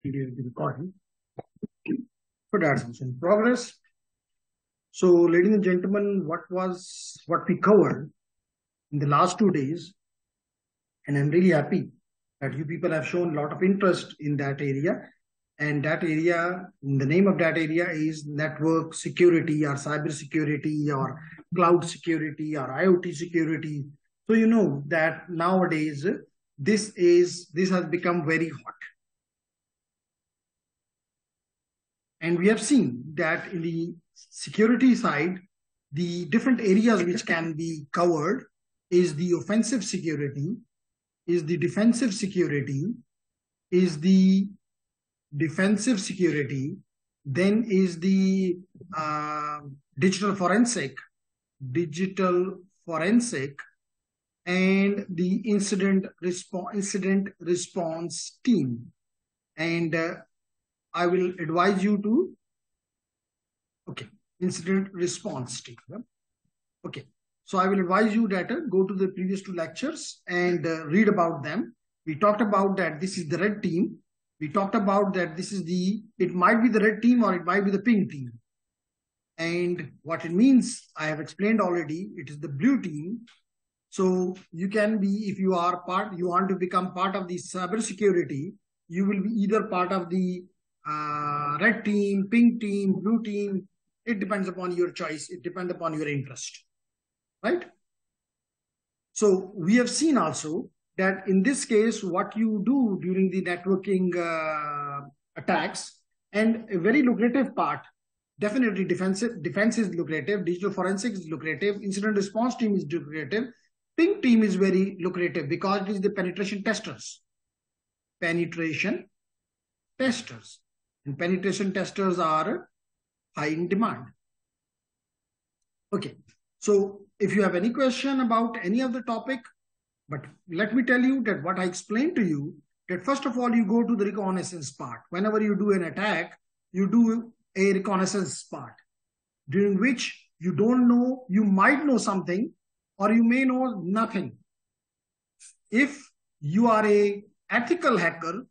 Video is recording. But that's also in progress. So, ladies and gentlemen, what we covered in the last 2 days, and I'm really happy that you people have shown a lot of interest in that area. And that area, the name of that area is network security or cyber security or cloud security or IoT security. So you know that nowadays this has become very hot. And we have seen that in the security side, the different areas which can be covered is the offensive security, is the defensive security, is the defensive security, then is the digital forensic, and the incident response team. And I will advise you to, incident response team. Okay, so I will advise you that go to the previous 2 lectures and read about them. We talked about that this is the red team. We talked about that this is it might be the red team or it might be the pink team. And what it means, I have explained already, it is the blue team. So you can be, if you want to become part of the cybersecurity, you will be either part of the red team, pink team, blue team. It depends upon your choice. It depends upon your interest, right? So we have seen also that in this case, what you do during the networking attacks, and a very lucrative part, definitely defense is lucrative, digital forensics is lucrative, incident response team is lucrative, pink team is very lucrative because it is the penetration testers. And penetration testers are high in demand. Okay, so if you have any question about any of the topic, but let me tell you that what I explained to you, that first of all, you go to the reconnaissance part. Whenever you do an attack, you do a reconnaissance part, during which you don't know, you might know something, or you may know nothing. If you are a ethical attacker,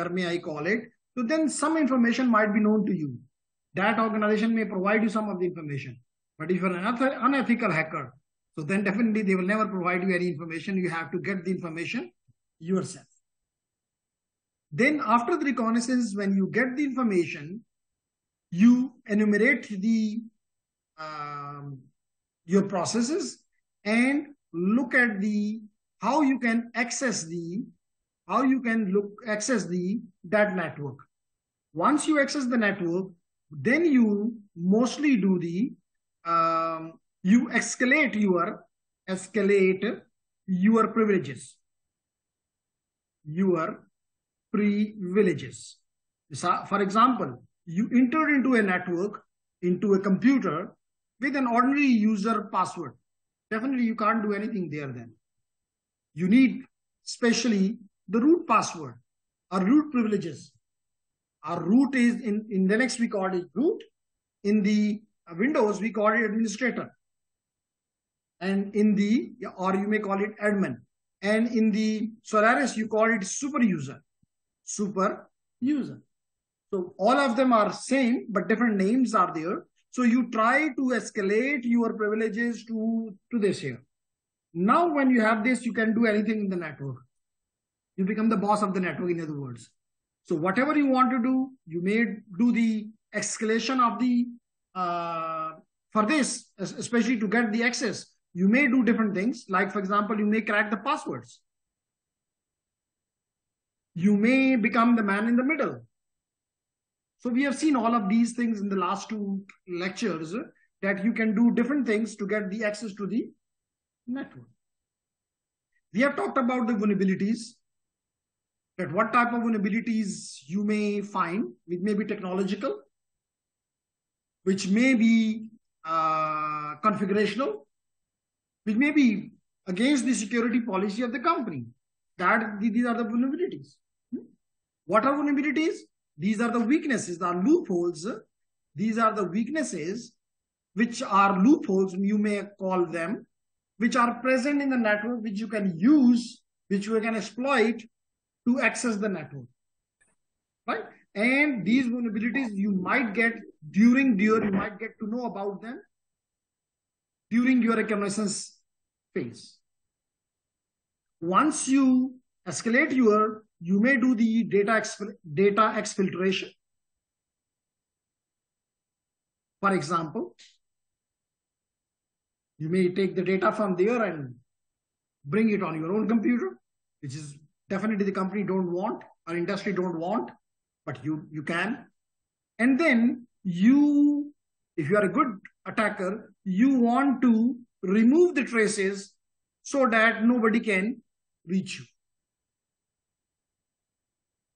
may I call it, so then some information might be known to you. That organization may provide you some of the information. But if you're an unethical hacker, so then definitely they will never provide you any information. You have to get the information yourself. Then after the reconnaissance, when you get the information, you enumerate your processes and look at how you can access that network. Once you access the network, then you mostly do you escalate your privileges. For example, you enter into a network, into a computer with an ordinary user password. Definitely you can't do anything there then. You need especially the root password or root privileges. Our root is in Linux, we call it root. In the Windows, we call it administrator. And or you may call it admin. And in the Solaris, you call it super user. So all of them are same, but different names are there. So you try to escalate your privileges to this here. Now, when you have this, you can do anything in the network. You become the boss of the network, in other words. So whatever you want to do, you may do the escalation of for this, especially to get the access. You may do different things. Like, for example, you may crack the passwords. You may become the man in the middle. So we have seen all of these things in the last 2 lectures, that you can do different things to get the access to the network. We have talked about the vulnerabilities, that what type of vulnerabilities you may find, which may be technological, which may be configurational, which may be against the security policy of the company. These are the vulnerabilities. What are vulnerabilities? These are the weaknesses, the loopholes. These are the weaknesses, which are loopholes, you may call them, which are present in the network, which you can use, which you can exploit to access the network. right? And these vulnerabilities you might get you might get to know about them during your reconnaissance phase. Once you escalate you may do the data exfiltration. For example, you may take the data from there and bring it on your own computer, which is definitely the company don't want or industry don't want, but you can. And then if you are a good attacker, you want to remove the traces so that nobody can reach you.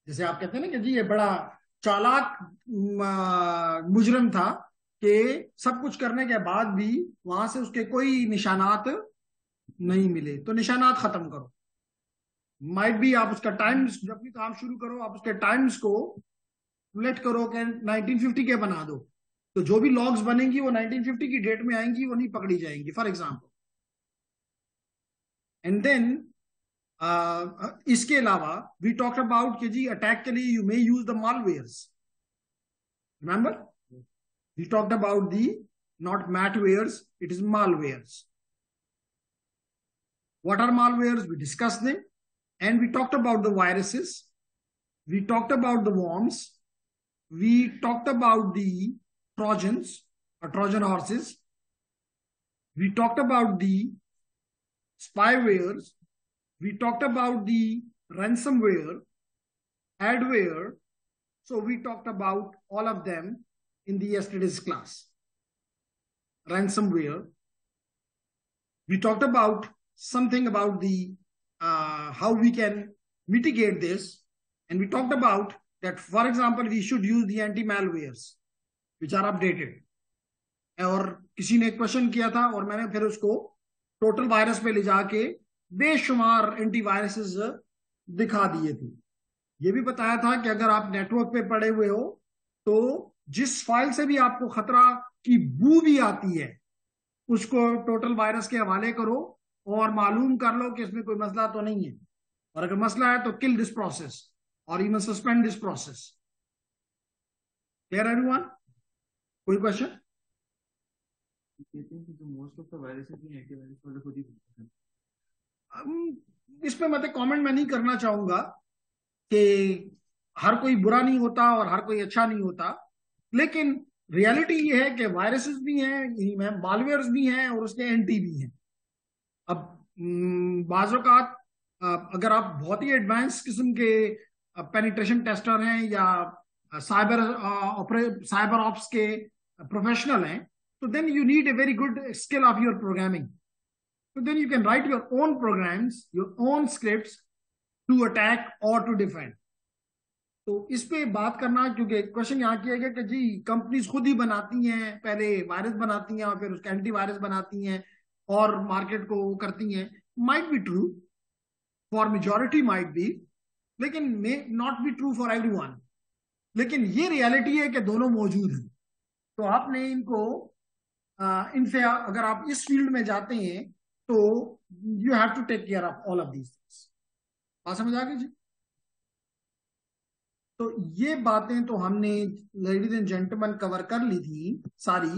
जैसे आप कहते हैं ना कि जी ये बड़ा चालाक मुजरिम था कि सब कुछ करने के बाद भी वहां से उसके कोई निशानात नहीं मिले, तो निशानात खत्म करो. माइट भी आप उसका टाइम्स, जब भी काम शुरू करो आप उसके टाइम्स को लेट करो कि 1950 के बना दो, तो जो भी लॉग्स बनेंगी वो 1950 की डेट में आएंगी, वो नहीं पकड़ी जाएंगी, फॉर एग्जाम्पल. एंड देन इसके अलावा वी टॉक्ड अबाउट कि जी अटैक के लिए you may use the malwares. Remember we talked about the not matwares, it is malwares. What are malwares? We discussed them, and we talked about the viruses. We talked about the worms. We talked about the trojans or Trojan horses. We talked about the spywares. We talked about the ransomware, adware. So we talked about all of them in the yesterday's class. Ransomware. We talked about something about the how we can mitigate this, and we talked about that, for example, we should use the anti-malwares which are updated. और किसी ने question किया था और मैंने फिर उसको total virus पे ले जाके बेशुमार एंटीवायरसेस दिखा दिए थे. ये भी बताया था कि अगर आप नेटवर्क पे पड़े हुए हो तो जिस फाइल से भी आपको खतरा की बू भी आती है उसको टोटल वायरस के हवाले करो और मालूम कर लो कि इसमें कोई मसला तो नहीं है, और अगर मसला है तो किल दिस प्रोसेस और even suspend this process. Clear everyone? कोई क्वेश्चन? इस पे मैं कमेंट में नहीं करना चाहूंगा कि हर कोई बुरा नहीं होता और हर कोई अच्छा नहीं होता, लेकिन रियलिटी ये है कि वायरसेस भी हैं, मालवेयर्स भी हैं और उसके एंटी भी हैं. अब बाज़ औक़ात अगर आप बहुत ही एडवांस किस्म के पेनिट्रेशन टेस्टर हैं या साइबर ऑप्स के प्रोफेशनल हैं, तो then you need a very good skill of your programming. So then you can write your own programs, your own scripts to attack or to defend. तो इस पे बात करना, क्योंकि क्वेश्चन यहाँ किया गया कि जी कंपनीज खुद ही बनाती हैं, पहले वायरस बनाती हैं और फिर उसका एंटीवायरस बनाती हैं और मार्केट को वो करती हैं. Might be true for majority, might be, लेकिन may not be true for everyone. लेकिन ये रियलिटी है कि दोनों मौजूद हैं. तो आपने इनको इनसे अगर आप इस फील्ड में जाते हैं तो you have to take care of all of these things. बात समझ आ गई जी? तो ये बातें तो हमने लेडीज एंड जेंटलमैन कवर कर ली थी सारी,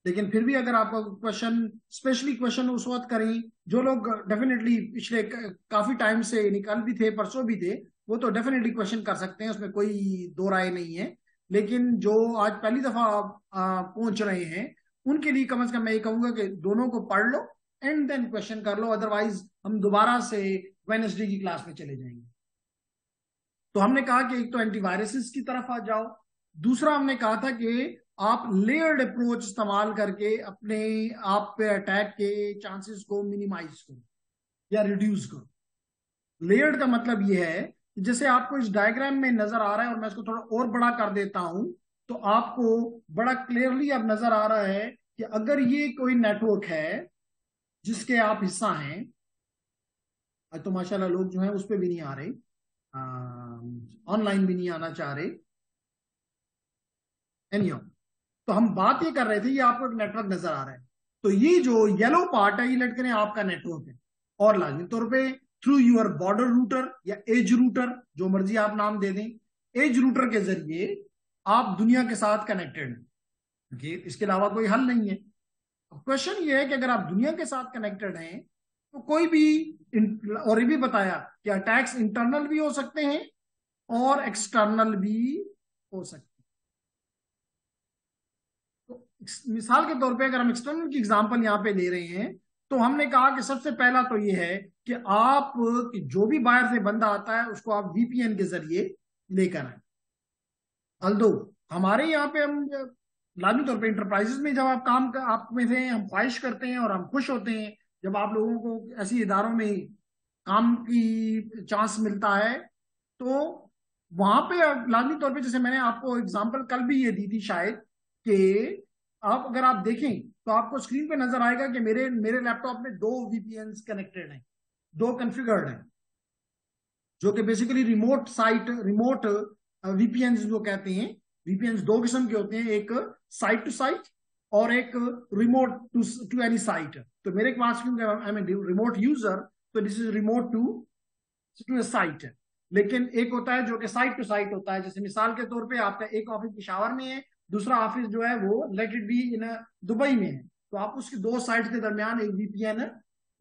लेकिन फिर भी अगर आपका क्वेश्चन, स्पेशली क्वेश्चन उस वक्त करें जो लोग डेफिनेटली पिछले काफी टाइम से निकल भी थे, परसों भी थे, वो तो डेफिनेटली क्वेश्चन कर सकते हैं, उसमें कोई दो राय नहीं है. लेकिन जो आज पहली दफा पहुंच रहे हैं उनके लिए कम से कम मैं ये कहूंगा कि दोनों को पढ़ लो एंड देन क्वेश्चन कर लो, अदरवाइज हम दोबारा से वेडनेसडे की क्लास में चले जाएंगे. तो हमने कहा कि एक तो एंटीवायरसेस की तरफ आ जाओ, दूसरा हमने कहा था कि आप लेयर्ड अप्रोच इस्तेमाल करके अपने आप पे अटैक के चांसेस को मिनिमाइज करो या रिड्यूस करो. लेयर्ड का मतलब ये है कि जैसे आपको इस डायग्राम में नजर आ रहा है, और मैं इसको थोड़ा और बड़ा कर देता हूं तो आपको बड़ा क्लियरली अब नजर आ रहा है कि अगर ये कोई नेटवर्क है जिसके आप हिस्सा हैं, तो माशाल्लाह लोग जो हैं उस पर भी नहीं आ रहे, ऑनलाइन भी नहीं आना चाह रहे. एनीहाउ, तो हम बात ये कर रहे थे, ये आपको एक नेटवर्क नजर आ रहा है, तो ये जो येलो पार्ट है ये लेट करें आपका नेटवर्क है, और लाजमी तौर पे थ्रू यूर बॉर्डर रूटर या एज रूटर, जो मर्जी आप नाम दे दें, एज रूटर के जरिए आप दुनिया के साथ कनेक्टेड हैं, क्योंकि इसके अलावा कोई हल नहीं है। क्वेश्चन ये है कि अगर आप दुनिया के साथ कनेक्टेड हैं तो कोई भी और ये भी बताया कि अटैक्स इंटरनल भी हो सकते हैं और एक्सटर्नल भी हो सकते हैं। तो मिसाल के तौर पे अगर हम एक्सटर्नल की एग्जांपल यहाँ पे ले रहे हैं तो हमने कहा कि सबसे पहला तो ये है कि आप कि जो भी बाहर से बंदा आता है उसको आप वीपीएन के जरिए लेकर आए। अल्दो हमारे यहाँ पे हम लाजमी तौर पे इंटरप्राइजेस में जब आप आप में से हम ख्वाहिश करते हैं और हम खुश होते हैं जब आप लोगों को ऐसी इदारों में काम की चांस मिलता है, तो वहां पे लाजमी तौर पे जैसे मैंने आपको एग्जांपल कल भी ये दी थी शायद कि आप अगर आप देखें तो आपको स्क्रीन पे नजर आएगा कि मेरे मेरे लैपटॉप में दो वीपीएन कनेक्टेड हैं, दो कॉन्फ़िगर्ड हैं, जो कि basically remote site remote VPN जो कहते हैं। वीपीएन दो किस्म के होते हैं, एक साइट टू साइट और एक रिमोट टू एनी साइट। तो मेरे पास क्योंकि आई एम रिमोट यूजर, तो this is remote to a site. लेकिन एक होता है जो कि साइट टू साइट होता है, जैसे मिसाल के तौर पे आपका एक ऑफिस पिशावर में है, दूसरा ऑफिस जो है वो late it be in Dubai में है, तो आप उसकी दो साइट के दरमियान एक वीपीएन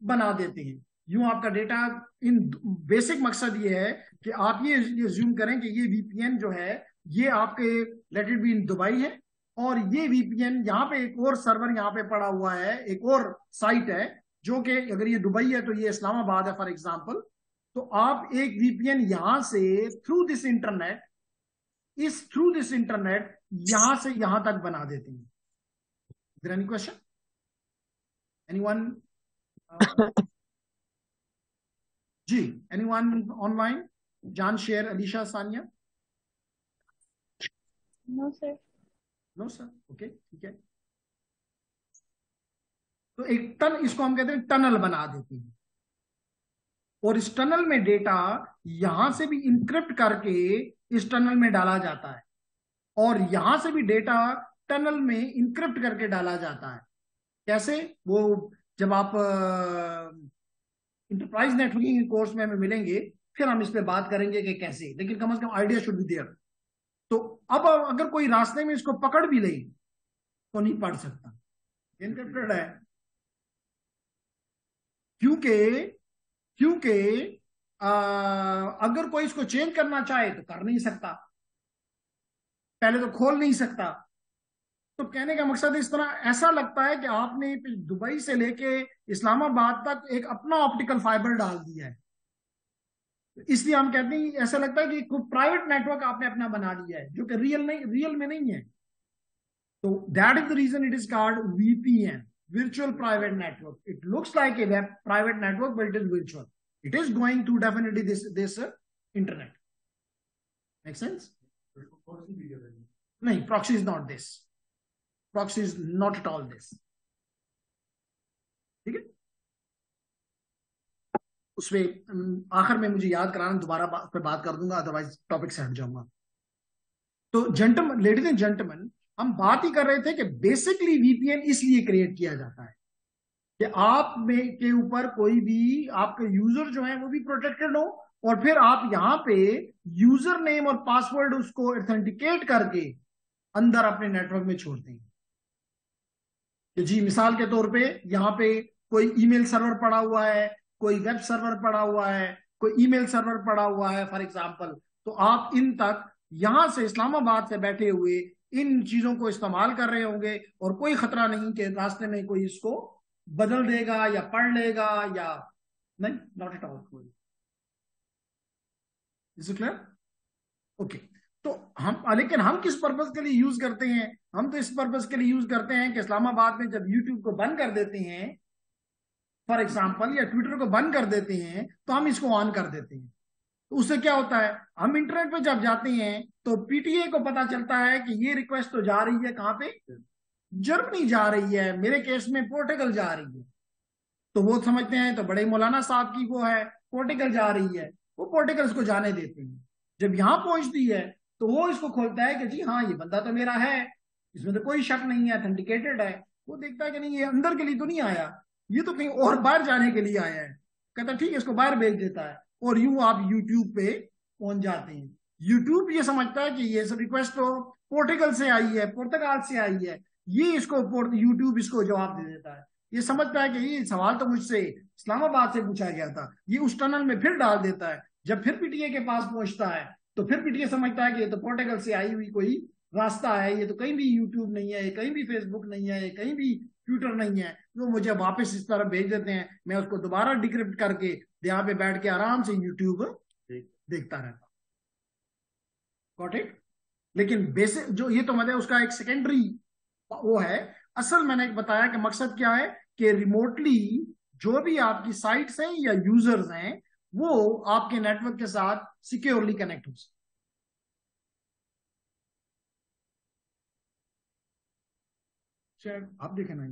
बना देते हैं। यूं आपका डेटा इन बेसिक मकसद ये है कि आप ये ज्यूम करें कि ये वीपीएन जो है ये आपके late it be in Dubai है, और ये वीपीएन यहाँ पे एक और सर्वर यहाँ पे पड़ा हुआ है, एक और साइट है जो कि अगर ये दुबई है तो ये इस्लामाबाद है फॉर एग्जाम्पल। तो आप एक वीपीएन यहां से थ्रू दिस इंटरनेट यहां से यहां तक बना देते हैं। Is there any question? Anyone? जी, एनीवन ऑनलाइन? जान, शेयर, Alisha, Sania? No sir. No sir, okay ठीक है। तो एक टन, इसको हम कहते हैं टनल बना देते हैं, और इस टनल में डेटा यहां से भी इंक्रिप्ट करके इस टनल में डाला जाता है, और यहां से भी डेटा टनल में इंक्रिप्ट करके डाला जाता है। कैसे? वो जब आप इंटरप्राइज नेटवर्किंग के कोर्स में हमें मिलेंगे फिर हम इस पे बात करेंगे कि कैसे, लेकिन कम से कम आइडिया शुड बी देयर। तो अब अगर कोई रास्ते में इसको पकड़ भी ले तो नहीं पढ़ सकता, इनकरिप्टेड है। क्योंकि क्योंकि अगर कोई इसको चेंज करना चाहे तो कर नहीं सकता, पहले तो खोल नहीं सकता। तो कहने का मकसद इस तरह ऐसा लगता है कि आपने दुबई से लेके इस्लामाबाद तक एक अपना ऑप्टिकल फाइबर डाल दिया है, इसलिए हम कहते हैं ऐसा लगता है कि कोई प्राइवेट नेटवर्क आपने अपना बना लिया है जो कि रियल में नहीं है। तो that is the reason it is called VPN, virtual private network. It looks like a web private network, but it is virtual. It is going to definitely this internet. Make sense? नहीं, proxy is not this. Proxy is not at all this. ठीक है? उसमें आखिर में मुझे याद कराना, दोबारा पे बात कर दूंगा, अदरवाइज टॉपिक से हट जाऊंगा। तो जेंटलमैन, लेडीज एंड जेंटलमैन, हम बात ही कर रहे थे कि बेसिकली वीपीएन इसलिए क्रिएट किया जाता है कि आप में के ऊपर कोई भी आपके यूजर जो है वो भी प्रोटेक्टेड हो, और फिर आप यहाँ पे यूजर नेम और पासवर्ड उसको ऑथेंटिकेट करके अंदर अपने नेटवर्क में छोड़ते हैं। कि जी मिसाल के तौर पे यहाँ पे कोई ईमेल सर्वर पड़ा हुआ है, कोई वेब सर्वर पड़ा हुआ है, कोई ईमेल सर्वर पड़ा हुआ है फॉर एग्जाम्पल, तो आप इन तक यहां से इस्लामाबाद से बैठे हुए इन चीजों को इस्तेमाल कर रहे होंगे, और कोई खतरा नहीं कि रास्ते में कोई इसको बदल देगा या पढ़ लेगा या नहीं, not at all. Is it clear? Okay. तो लेकिन हम किस पर्पज के लिए यूज करते हैं? हम तो इस पर्पज के लिए यूज करते हैं कि इस्लामाबाद में जब यूट्यूब को बंद कर देते हैं फॉर एग्जाम्पल, या ट्विटर को बंद कर देते हैं, तो हम इसको ऑन कर देते हैं। तो उससे क्या होता है, हम इंटरनेट पे जब जाते हैं तो पीटीए को पता चलता है कि ये रिक्वेस्ट तो जा रही है कहां पे, जर्मनी जा रही है, मेरे केस में पोर्टुगल जा रही है। तो वो समझते हैं तो बड़े मौलाना साहब की वो है, पोर्टुगल जा रही है, वो पोर्टुगल इसको जाने देते हैं। जब यहां पहुंचती है तो वो इसको खोलता है कि जी हाँ ये बंदा तो मेरा है, इसमें तो कोई शक नहीं है, ऑथेंटिकेटेड है। वो देखता है कि नहीं ये अंदर के लिए तो नहीं आया, ये तो कहीं और बाहर जाने के लिए आया है, कहता ठीक है इसको बाहर भेज देता है, और यूं आप यूट्यूब पे पहुंच जाते हैं। यूट्यूब ये समझता है कि ये सब रिक्वेस्ट तो पोर्टुगल से आई है, पुर्तगाल से आई है, ये इसको यूट्यूब इसको जवाब दे देता है। ये समझता है कि ये सवाल तो मुझसे इस्लामाबाद से पूछा गया था, ये उस टनल में फिर डाल देता है। जब फिर पीटीए के पास पहुंचता है तो फिर पीटीए समझता है कि ये तो पोर्टुगल से आई हुई कोई रास्ता है, ये तो कहीं भी यूट्यूब नहीं है, ये कहीं भी फेसबुक नहीं है, ये कहीं भी ट्विटर नहीं है। तो मुझे वापस इस तरफ भेज देते हैं, मैं उसको दोबारा डिक्रिप्ट करके यहाँ पे बैठ के आराम से यूट्यूब देखता रहता। Got it? लेकिन बेसिक जो ये तो मतलब उसका एक सेकेंडरी वो है। असल मैंने एक बताया कि मकसद क्या है कि रिमोटली जो भी आपकी साइट्स हैं या यूजर्स हैं वो आपके नेटवर्क के साथ सिक्योरली कनेक्ट हो सके। शायद आप देखें ना,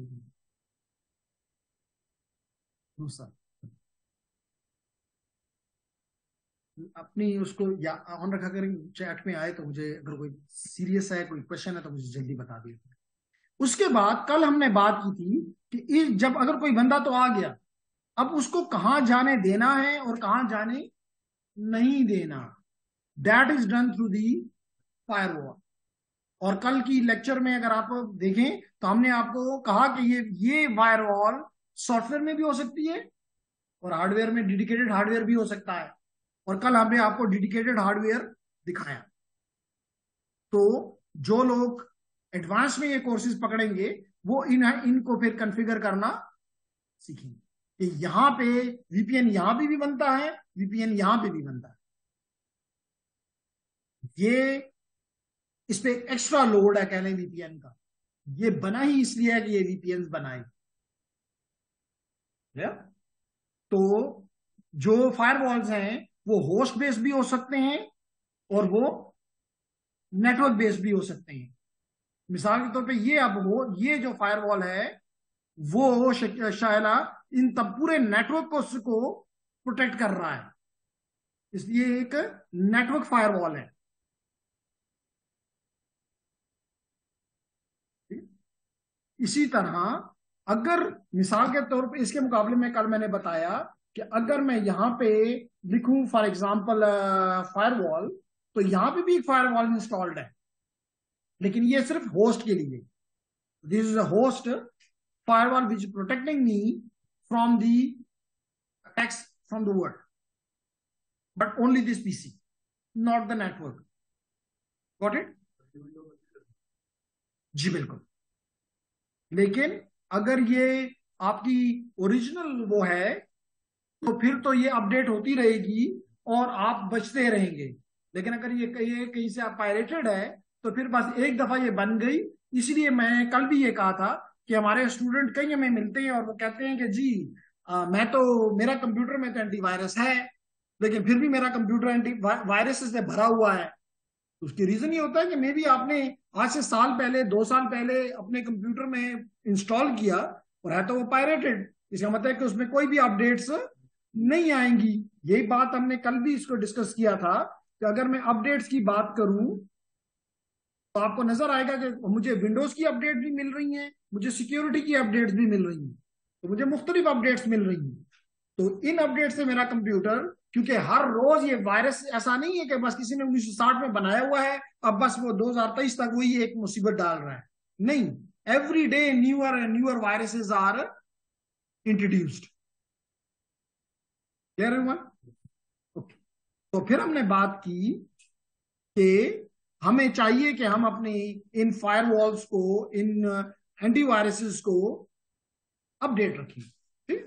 दूसरा अपनी उसको या ऑन रखा करें, चैट में आए तो मुझे अगर कोई सीरियस है, कोई क्वेश्चन है तो मुझे जल्दी बता दिए। उसके बाद कल हमने बात की थी कि जब अगर कोई बंदा तो आ गया, अब उसको कहां जाने देना है और कहां जाने नहीं देना, that is done through the firewall. और कल की लेक्चर में अगर आप देखें तो हमने आपको कहा कि ये फायरवॉल सॉफ्टवेयर में भी हो सकती है और हार्डवेयर में डेडिकेटेड हार्डवेयर भी हो सकता है। और कल हमने आपको डेडिकेटेड हार्डवेयर दिखाया। तो जो लोग एडवांस में ये कोर्सेज पकड़ेंगे वो इनको फिर कॉन्फ़िगर करना सीखेंगे कि यहां पे वीपीएन यहां पे भी बनता है, वीपीएन यहां पे भी बनता है। ये इस पे एक्स्ट्रा लोड है कहने वीपीएन का, ये बना ही इसलिए है कि ये वीपीएन बनाए। तो जो फायरवॉल्स हैं वो होस्ट बेस्ड भी हो सकते हैं और वो नेटवर्क बेस्ड भी हो सकते हैं। मिसाल के तौर पे ये अब हो, ये जो फायरवॉल है वो शायला इन तब पूरे नेटवर्क को प्रोटेक्ट कर रहा है, इसलिए एक नेटवर्क फायरवॉल है। इसी तरह अगर मिसाल के तौर पे इसके मुकाबले में कल मैंने बताया कि अगर मैं यहां पे लिखूं फॉर एग्जांपल फायरवॉल, तो यहां पे भी एक फायरवॉल इंस्टॉल्ड है, लेकिन ये सिर्फ होस्ट के लिए। This is a host firewall which is protecting me from the attacks from the world, but only this PC, not the network. Got it? जी बिल्कुल। लेकिन अगर ये आपकी ओरिजिनल वो है तो फिर तो ये अपडेट होती रहेगी और आप बचते रहेंगे। लेकिन अगर ये कहीं से आप पायरेटेड है तो फिर बस एक दफा ये बन गई। इसलिए मैं कल भी ये कहा था कि हमारे स्टूडेंट कई हमें मिलते हैं और वो कहते हैं कि जी मैं तो मेरा कंप्यूटर में तो एंटीवायरस है, लेकिन फिर भी मेरा कंप्यूटर एंटी वायरस से भरा हुआ है। उसकी रीजन ये होता है कि मे बी आपने आज से साल पहले 2 साल पहले अपने कंप्यूटर में इंस्टॉल किया और है तो वो पायरेटेड। इसका मतलब है कि उसमें कोई भी अपडेट्स नहीं आएंगी। यही बात हमने कल भी इसको डिस्कस किया था कि अगर मैं अपडेट्स की बात करूं तो आपको नजर आएगा कि मुझे विंडोज की अपडेट भी मिल रही हैं, मुझे सिक्योरिटी की अपडेट्स भी मिल रही हैं, तो मुझे मुख्तलिफ अपडेट्स मिल रही हैं। तो इन अपडेट से मेरा कंप्यूटर, क्योंकि हर रोज ये वायरस ऐसा नहीं है कि बस किसी ने 1960 में बनाया हुआ है अब बस वो 2023 तक वही एक मुसीबत डाल रहा है, नहीं, every day newer and newer viruses are introduced. Clear है? ओके। तो फिर हमने बात की कि हमें चाहिए कि हम अपनी इन फायरवॉल्स को, इन एंटीवायरसेस को अपडेट रखें। ठीक।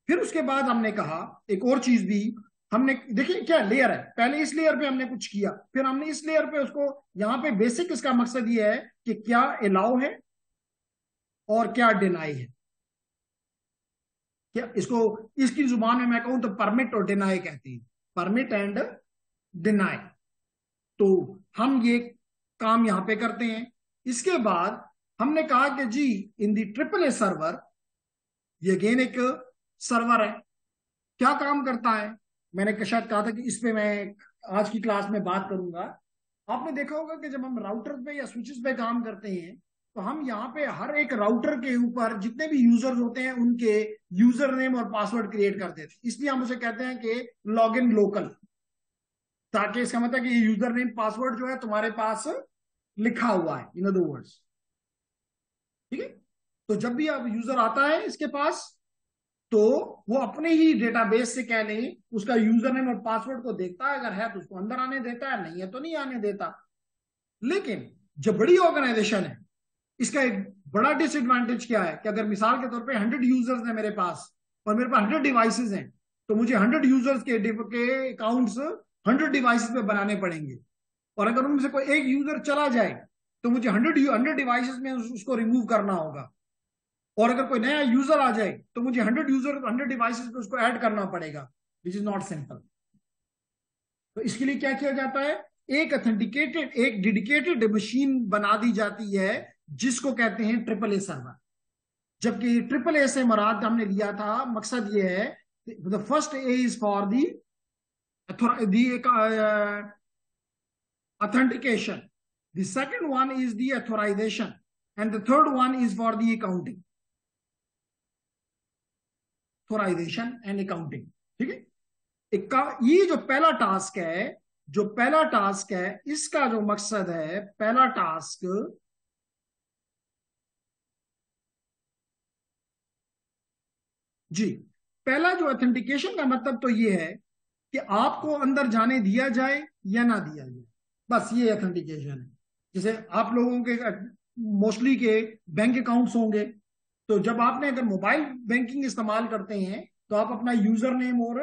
फिर उसके बाद हमने कहा एक और चीज भी, हमने देखिए क्या लेयर है, पहले इस लेयर पे हमने कुछ किया, फिर हमने इस लेयर पे उसको, यहां पे बेसिक इसका मकसद ये है कि क्या अलाउ है और क्या डिनाई है। क्या इसको इसकी जुबान में मैं कहूं तो परमिट और डिनाई कहते हैं, परमिट एंड डिनाई। तो हम ये काम यहां पे करते हैं। इसके बाद हमने कहा कि जी इन दी ट्रिपल ए सर्वर, ये अगेन एक सर्वर है, क्या काम करता है। मैंने शायद कहा था कि इस पे मैं आज की क्लास में बात करूंगा। आपने देखा होगा कि जब हम राउटर पे या स्विचेस पे काम करते हैं तो हम यहाँ पे हर एक राउटर के ऊपर जितने भी यूजर्स होते हैं उनके यूजर नेम और पासवर्ड क्रिएट करते थे, इसलिए हम उसे कहते हैं कि लॉग इन लोकल। ताकि इसका मतलब कि ये यूजर नेम पासवर्ड जो है तुम्हारे पास लिखा हुआ है, इन अदर वर्ड्स। ठीक है, तो जब भी अब यूजर आता है इसके पास, तो वो अपने ही डेटाबेस से कह लें उसका यूजर नेम और पासवर्ड को देखता है, अगर है तो उसको अंदर आने देता है, नहीं है तो नहीं आने देता। लेकिन जो बड़ी ऑर्गेनाइजेशन है, इसका एक बड़ा डिसएडवांटेज क्या है कि अगर मिसाल के तौर पे 100 यूजर्स हैं मेरे पास और मेरे पास 100 डिवाइसेस हैं, तो मुझे 100 यूजर्स के अकाउंट्स 100 डिवाइसेस पे बनाने पड़ेंगे। और अगर उनमें से कोई एक यूजर चला जाए तो मुझे 100 डिवाइसेस में उसको रिमूव करना होगा। और अगर कोई नया यूजर आ जाए तो मुझे 100 डिवाइसेस पे उसको ऐड करना पड़ेगा, विच इज नॉट सिंपल। तो इसके लिए क्या किया जाता है, एक ऑथेंटिकेटेड, एक डेडिकेटेड मशीन बना दी जाती है जिसको कहते हैं ट्रिपल ए सर्वर। जबकि ट्रिपल ए से मुराद हमने लिया था, मकसद ये है, the first A is for the authentication, the second one is the authorization, and the third one is for the accounting, authorization and accounting। ठीक है, ये जो पहला टास्क है, जो पहला टास्क है, इसका जो मकसद है, पहला टास्क, जी, पहला जो ऑथेंटिकेशन का मतलब तो ये है कि आपको अंदर जाने दिया जाए या ना दिया जाए, बस ये ऑथेंटिकेशन है। जैसे आप लोगों के मोस्टली के बैंक अकाउंट्स होंगे, तो जब आपने अगर मोबाइल बैंकिंग इस्तेमाल करते हैं तो आप अपना यूजर नेम और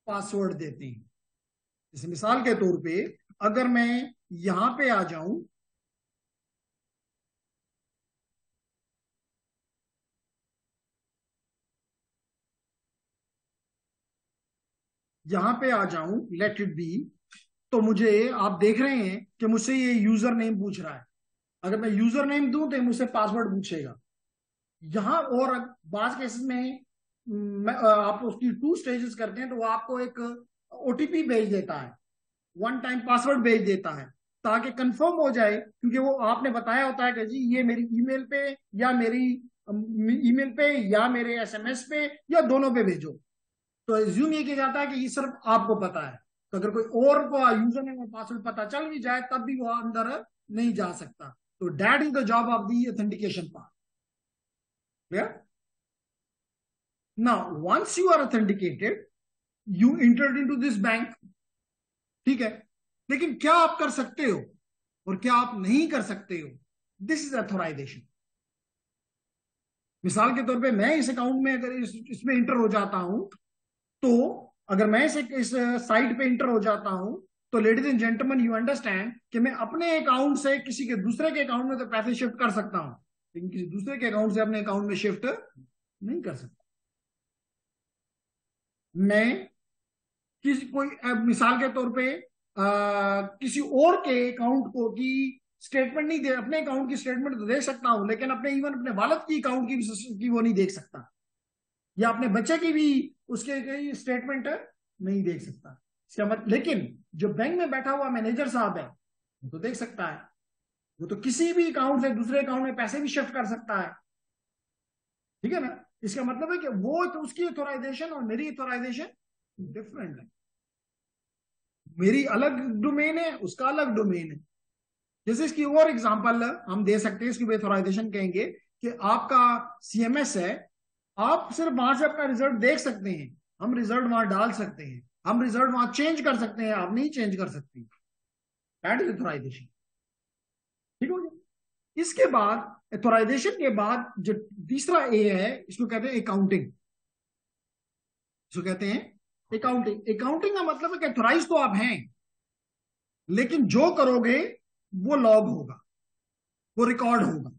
पासवर्ड देते हैं। जैसे मिसाल के तौर पे अगर मैं यहां पे आ जाऊं, यहां पे आ जाऊं, लेट इट बी, तो मुझे, आप देख रहे हैं कि मुझसे ये यूजर नेम पूछ रहा है। अगर मैं यूजर नेम दूं तो ये मुझसे पासवर्ड पूछेगा यहां। और बाज केसेस में आप उसकी 2 स्टेजेस करते हैं तो वो आपको एक ओटीपी भेज देता है, 1 टाइम पासवर्ड भेज देता है, ताकि कंफर्म हो जाए, क्योंकि वो आपने बताया होता है कि जी ये मेरी ईमेल पे या मेरी ईमेल पे या मेरे एसएमएस पे या दोनों पे भेजो। तो एज्यूम ये किया जाता है कि ये सिर्फ आपको पता है। तो अगर कोई और को यूजर नेम और पासवर्ड पता चल भी जाए तब भी वो अंदर नहीं जा सकता। तो that is the job of the authentication part. Clear? Now once you are authenticated, you entered into this bank. ठीक है, लेकिन क्या आप कर सकते हो और क्या आप नहीं कर सकते हो, दिस इज अथोराइजेशन। मिसाल के तौर पे मैं इस अकाउंट में अगर इसमें इंटर हो जाता हूं, तो अगर मैं इस साइट पे इंटर हो जाता हूं, तो ladies and gentleman you understand कि मैं अपने अकाउंट से किसी के दूसरे के अकाउंट में तो पैसे शिफ्ट कर सकता हूं, लेकिन किसी दूसरे के अकाउंट से अपने अकाउंट में शिफ्ट नहीं कर सकता। मैं किसी कोई मिसाल के तौर पे किसी और के अकाउंट को की स्टेटमेंट नहीं दे, अपने अकाउंट की स्टेटमेंट तो देख सकता हूं, लेकिन अपने इवन अपने वालिद की अकाउंट की वो नहीं देख सकता, या अपने बच्चे की भी उसके स्टेटमेंट नहीं देख सकता। इसका मतलब, लेकिन जो बैंक में बैठा हुआ मैनेजर साहब है वो तो देख सकता है, वो तो किसी भी अकाउंट से दूसरे अकाउंट में पैसे भी शिफ्ट कर सकता है। ठीक है ना? इसका मतलब है कि वो तो उसकी ऑथोराइजेशन और मेरी ऑथोराइजेशन डिफरेंट है। मेरी अलग डोमेन है, उसका अलग डोमेन है। जैसे इसकी और एग्जांपल हम दे सकते हैं, इसकी ऑथोराइजेशन कहेंगे कि आपका सीएमएस है, आप सिर्फ वहां से अपना रिजल्ट देख सकते हैं, हम रिजल्ट वहां डाल सकते हैं, हम रिजल्ट वहां चेंज कर सकते हैं, आप नहीं चेंज कर सकते। That is authorization. ठीक हो गया? इसके बाद ऑथोराइजेशन के बाद जो तीसरा ए है, इसको कहते हैं अकाउंटिंग। इसको कहते हैं अकाउंटिंग। अकाउंटिंग का मतलब है कि ऑथोराइज तो आप हैं, लेकिन जो करोगे वो लॉग होगा, वो रिकॉर्ड होगा।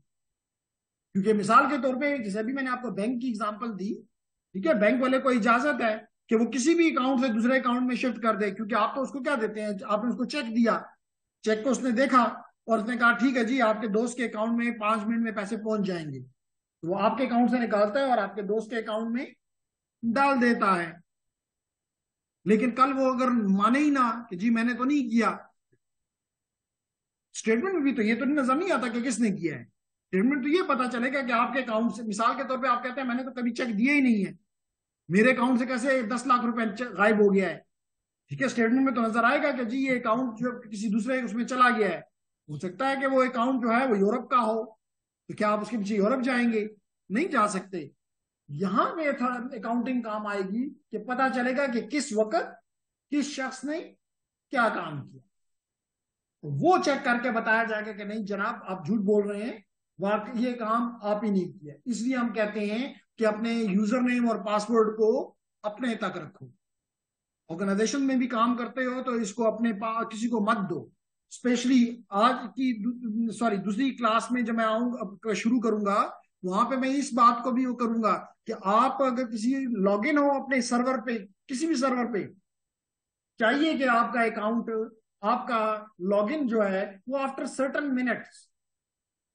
क्योंकि मिसाल के तौर पे जैसे अभी मैंने आपको बैंक की एग्जांपल दी, ठीक है, बैंक वाले को इजाजत है कि वो किसी भी अकाउंट से दूसरे अकाउंट में शिफ्ट कर दे, क्योंकि आप तो उसको क्या देते हैं, आपने उसको चेक दिया, चेक को उसने देखा और उसने कहा ठीक है जी आपके दोस्त के अकाउंट में 5 मिनट में पैसे पहुंच जाएंगे, तो वो आपके अकाउंट से निकालता है और आपके दोस्त के अकाउंट में डाल देता है। लेकिन कल वो अगर माने ही ना कि जी मैंने तो नहीं किया, स्टेटमेंट में भी तो ये तो नजर नहीं आता कि किसने किया है। स्टेटमेंट तो ये पता चलेगा कि आपके अकाउंट से, मिसाल के तौर पे आप कहते हैं मैंने तो कभी चेक दिया ही नहीं है, मेरे अकाउंट से कैसे 10 लाख रुपए गायब हो गया है। ठीक है, स्टेटमेंट में तो नजर आएगा कि जी ये अकाउंट जो किसी दूसरे उसमें चला गया है, हो सकता है कि वो अकाउंट जो है वो यूरोप का हो, तो क्या आप उसके पीछे यूरोप जाएंगे? नहीं जा सकते। यहां में अकाउंटिंग काम आएगी कि पता चलेगा कि किस वक्त किस शख्स ने क्या काम किया, तो वो चेक करके बताया जाएगा कि नहीं जनाब आप झूठ बोल रहे हैं, वाकई ये काम आप ही नहीं किया। इसलिए हम कहते हैं कि अपने यूजर नेम और पासवर्ड को अपने तक रखो। ऑर्गेनाइजेशन में भी काम करते हो तो इसको अपने किसी को मत दो। स्पेशली आज की सॉरी दूसरी क्लास में जब मैं आऊंगा शुरू करूंगा, वहां पे मैं इस बात को भी वो करूंगा कि आप अगर किसी लॉगिन हो अपने सर्वर पे, किसी भी सर्वर पे, चाहिए कि आपका अकाउंट, आपका लॉगिन जो है वो आफ्टर सर्टन मिनट्स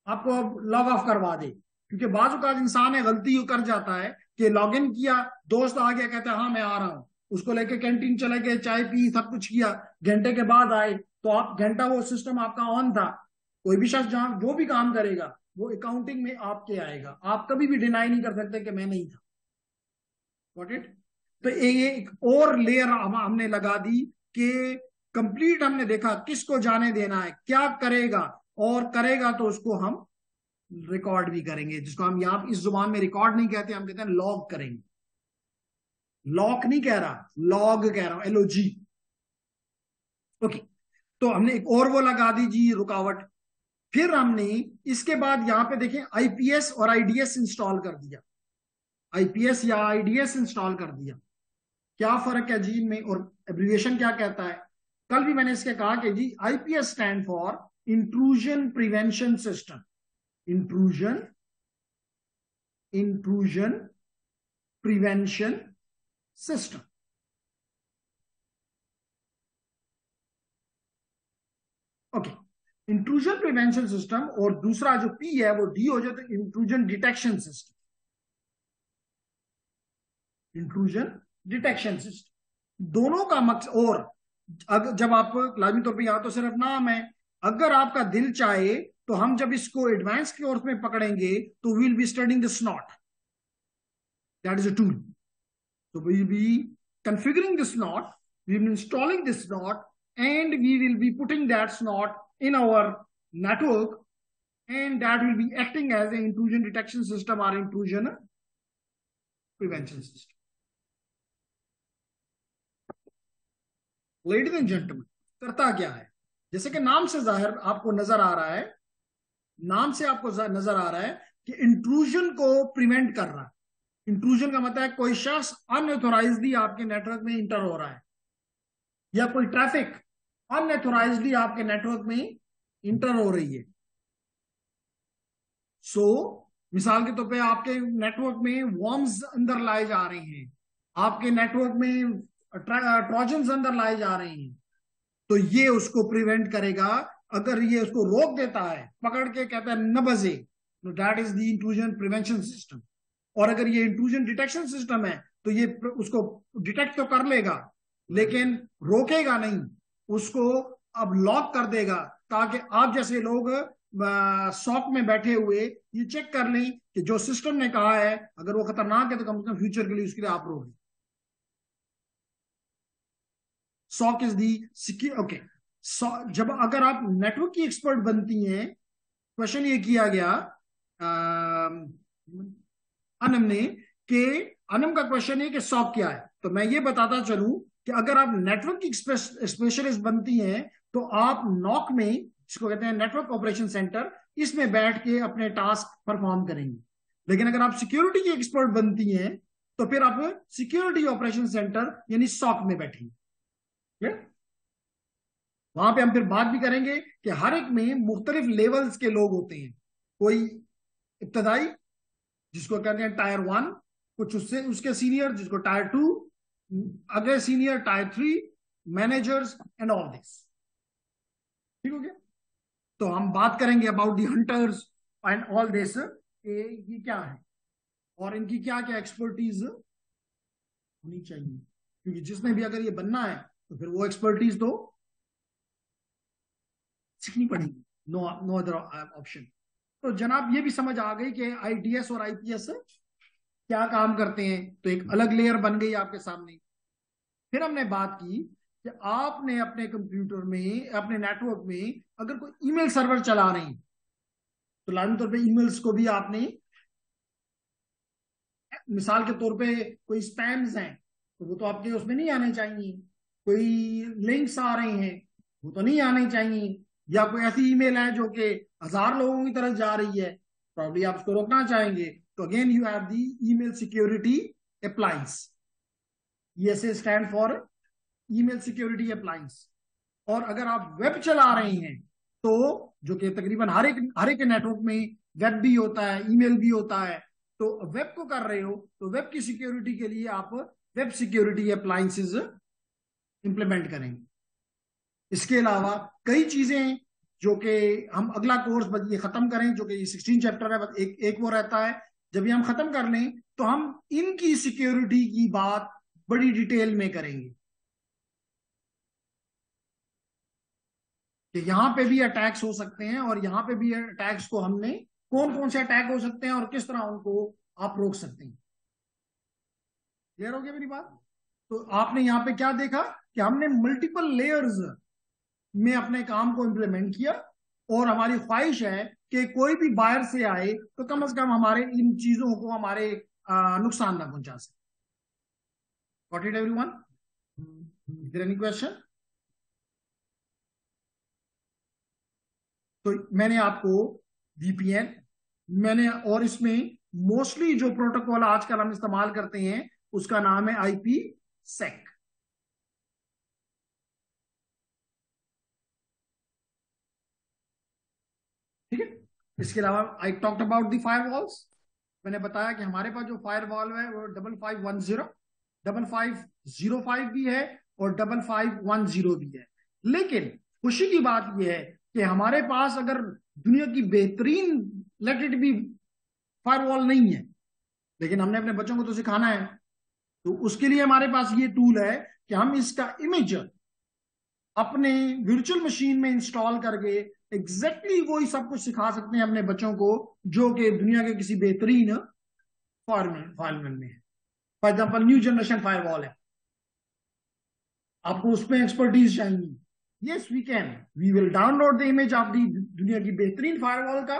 आपको लॉग ऑफ करवा दे। क्योंकि बाजू का इंसान है गलती कर जाता है कि लॉगिन किया, दोस्त आ गया कहता है हाँ मैं आ रहा हूं, उसको लेके कैंटीन चले गए, चाय पी, सब कुछ किया, घंटे के बाद आए तो आप घंटा वो सिस्टम आपका ऑन था। कोई भी शख्स जहां जो भी काम करेगा वो अकाउंटिंग में आपके आएगा, आप कभी भी डिनाई नहीं कर सकते कि मैं नहीं था। Got it? तो ये एक और लेयर हमने लगा दी कि कंप्लीट हमने देखा किसको जाने देना है, क्या करेगा, और करेगा तो उसको हम रिकॉर्ड भी करेंगे, जिसको हम यहां इस जुबान में रिकॉर्ड नहीं कहते, हम कहते हैं लॉग करेंगे। लॉक नहीं कह रहा, लॉग कह रहा हूं, LOG। ओके, तो हमने एक और वो लगा दी जी रुकावट। फिर हमने इसके बाद यहां पे देखें IPS और IDS इंस्टॉल कर दिया। IPS या IDS इंस्टॉल कर दिया, क्या फर्क है जी इनमें, और एब्रिविएशन क्या कहता है? कल भी मैंने इसके कहा कि जी IPS stand for intrusion prevention system. Intrusion intrusion prevention system. Okay, intrusion prevention system, और दूसरा जो P है वो D हो जाता है, intrusion detection system. Intrusion detection system दोनों का मकसद, और अगर जब आप लाजमी तौर पे यहां तो सिर्फ नाम है, अगर आपका दिल चाहे तो हम जब इसको एडवांस कोर्स में पकड़ेंगे तो will be studying the snout, that is a tool. So we will be configuring this knot, we will be installing this knot, and we will be putting that knot in our network, and that will be acting as an intrusion detection system or intrusion prevention system. Ladies and gentlemen, करता क्या है? जैसे कि नाम से जाहिर आपको नजर आ रहा है, नाम से आपको नजर आ रहा है कि इंट्रूजन को प्रिवेंट कर रहा है। इंट्रूजन का मतलब है कोई शख्स अनऑथोराइजली आपके नेटवर्क में इंटर हो रहा है, या कोई ट्रैफिक अनऑथोराइजली आपके नेटवर्क में इंटर हो रही है। सो मिसाल के तौर पे आपके नेटवर्क में वॉर्म्स अंदर लाए जा रहे हैं, आपके नेटवर्क में ट्रोजन्स अंदर लाए जा रहे हैं, तो ये उसको प्रिवेंट करेगा। अगर ये उसको रोक देता है, पकड़ के कहता है न बजे, तो that is the intrusion prevention system. और अगर ये इंट्रूजन डिटेक्शन सिस्टम है तो ये उसको डिटेक्ट तो कर लेगा लेकिन रोकेगा नहीं, उसको अब लॉक कर देगा, ताकि आप जैसे लोग शॉप में बैठे हुए ये चेक कर लें कि जो सिस्टम ने कहा है अगर वो खतरनाक है तो कम से कम फ्यूचर के लिए उसके लिए आप रोकें। SOC is the secure. Okay, जब अगर आप नेटवर्क की एक्सपर्ट बनती हैं, क्वेश्चन ये किया गया अनम ने, कि अनम का क्वेश्चन है कि सॉक क्या है, तो मैं ये बताता चलूं कि अगर आप नेटवर्क की स्पेशलिस्ट बनती हैं तो आप नॉक में, जिसको कहते हैं नेटवर्क ऑपरेशन सेंटर, इसमें बैठ के अपने टास्क परफॉर्म करेंगे। लेकिन अगर आप सिक्योरिटी की एक्सपर्ट बनती हैं तो फिर आप सिक्योरिटी ऑपरेशन सेंटर यानी सॉक में बैठेंगे। वहां पे हम फिर बात भी करेंगे कि हर एक में मुख्तलिफ लेवल्स के लोग होते हैं। कोई इब्तदाई जिसको कहते हैं टायर 1, कुछ उससे उसके सीनियर जिसको टायर 2, अगले senior tyre 3, managers and all this. ठीक हो गया? तो हम बात करेंगे about the hunters and all this, ये क्या है और इनकी क्या क्या एक्सपर्टीज होनी चाहिए, क्योंकि जिसने भी अगर ये बनना है तो फिर वो एक्सपर्टीज तो सीखनी पड़ेगी, नो अदर ऑप्शन। तो जनाब ये भी समझ आ गई कि IDS और IPS क्या काम करते हैं, तो एक अलग लेयर बन गई आपके सामने। फिर हमने बात की कि आपने अपने कंप्यूटर में, अपने नेटवर्क में अगर कोई ईमेल सर्वर चला रहे हैं, तो लाजमी तौर पे ईमेल्स को भी आपने, मिसाल के तौर पे कोई स्पैम्स हैं तो वो तो आपके उसमें नहीं आने चाहिए, कोई लिंक्स आ रहे हैं वो तो नहीं आने चाहिए, या कोई ऐसी ईमेल है जो कि 1,000 लोगों की तरफ जा रही है, प्रॉब्ली आप उसको रोकना चाहेंगे। तो again you have the email security appliance, ESA stand for email security appliance. और अगर आप वेब चला रहे हैं तो, जो कि तकरीबन हर एक नेटवर्क में वेब भी होता है, ईमेल भी होता है, तो वेब को कर रहे हो तो वेब की सिक्योरिटी के लिए आप वेब सिक्योरिटी अप्लायंसेस इंप्लीमेंट करेंगे। इसके अलावा कई चीजें जो कि हम अगला कोर्स बस ये खत्म करें, जो कि 16 चैप्टर है, बस एक वो रहता है, जब ये हम खत्म कर लें तो हम इनकी सिक्योरिटी की बात बड़ी डिटेल में करेंगे कि यहाँ पे भी अटैक्स हो सकते हैं और यहाँ पे भी अटैक्स को हमने, कौन कौन से अटैक हो सकते हैं और किस तरह उनको आप रोक सकते हैं। क्लियर हो गया मेरी बात? तो आपने यहाँ पे क्या देखा कि हमने मल्टीपल लेयर्स में अपने काम को इम्प्लीमेंट किया, और हमारी ख्वाहिश है कि कोई भी बाहर से आए तो कम से कम हमारे इन चीजों को हमारे नुकसान ना पहुंचा सके। Got it everyone? Is there any question? तो मैंने आपको वीपीएन, मैंने, और इसमें मोस्टली जो प्रोटोकॉल आजकल हम इस्तेमाल करते हैं उसका नाम है आईपी सेक। ठीक है। इसके अलावा I talked about the firewalls. मैंने बताया कि हमारे पास जो फायरवॉल है वो 5510, 5505 भी है और 5510 भी है। लेकिन खुशी की बात यह है कि हमारे पास अगर दुनिया की बेहतरीन लेट इट बी फायरवॉल नहीं है, लेकिन हमने अपने बच्चों को तो सिखाना है, तो उसके लिए हमारे पास ये टूल है कि हम इसका इमेज अपने वर्चुअल मशीन में इंस्टॉल करके एग्जैक्टली वही सब कुछ सिखा सकते हैं अपने बच्चों को जो कि दुनिया के किसी बेहतरीन फायरवॉल में है। For example new generation firewall है, आपको उसमें एक्सपर्टीज चाहिए, yes we can, we will download the image of the दुनिया की बेहतरीन फायरवॉल का,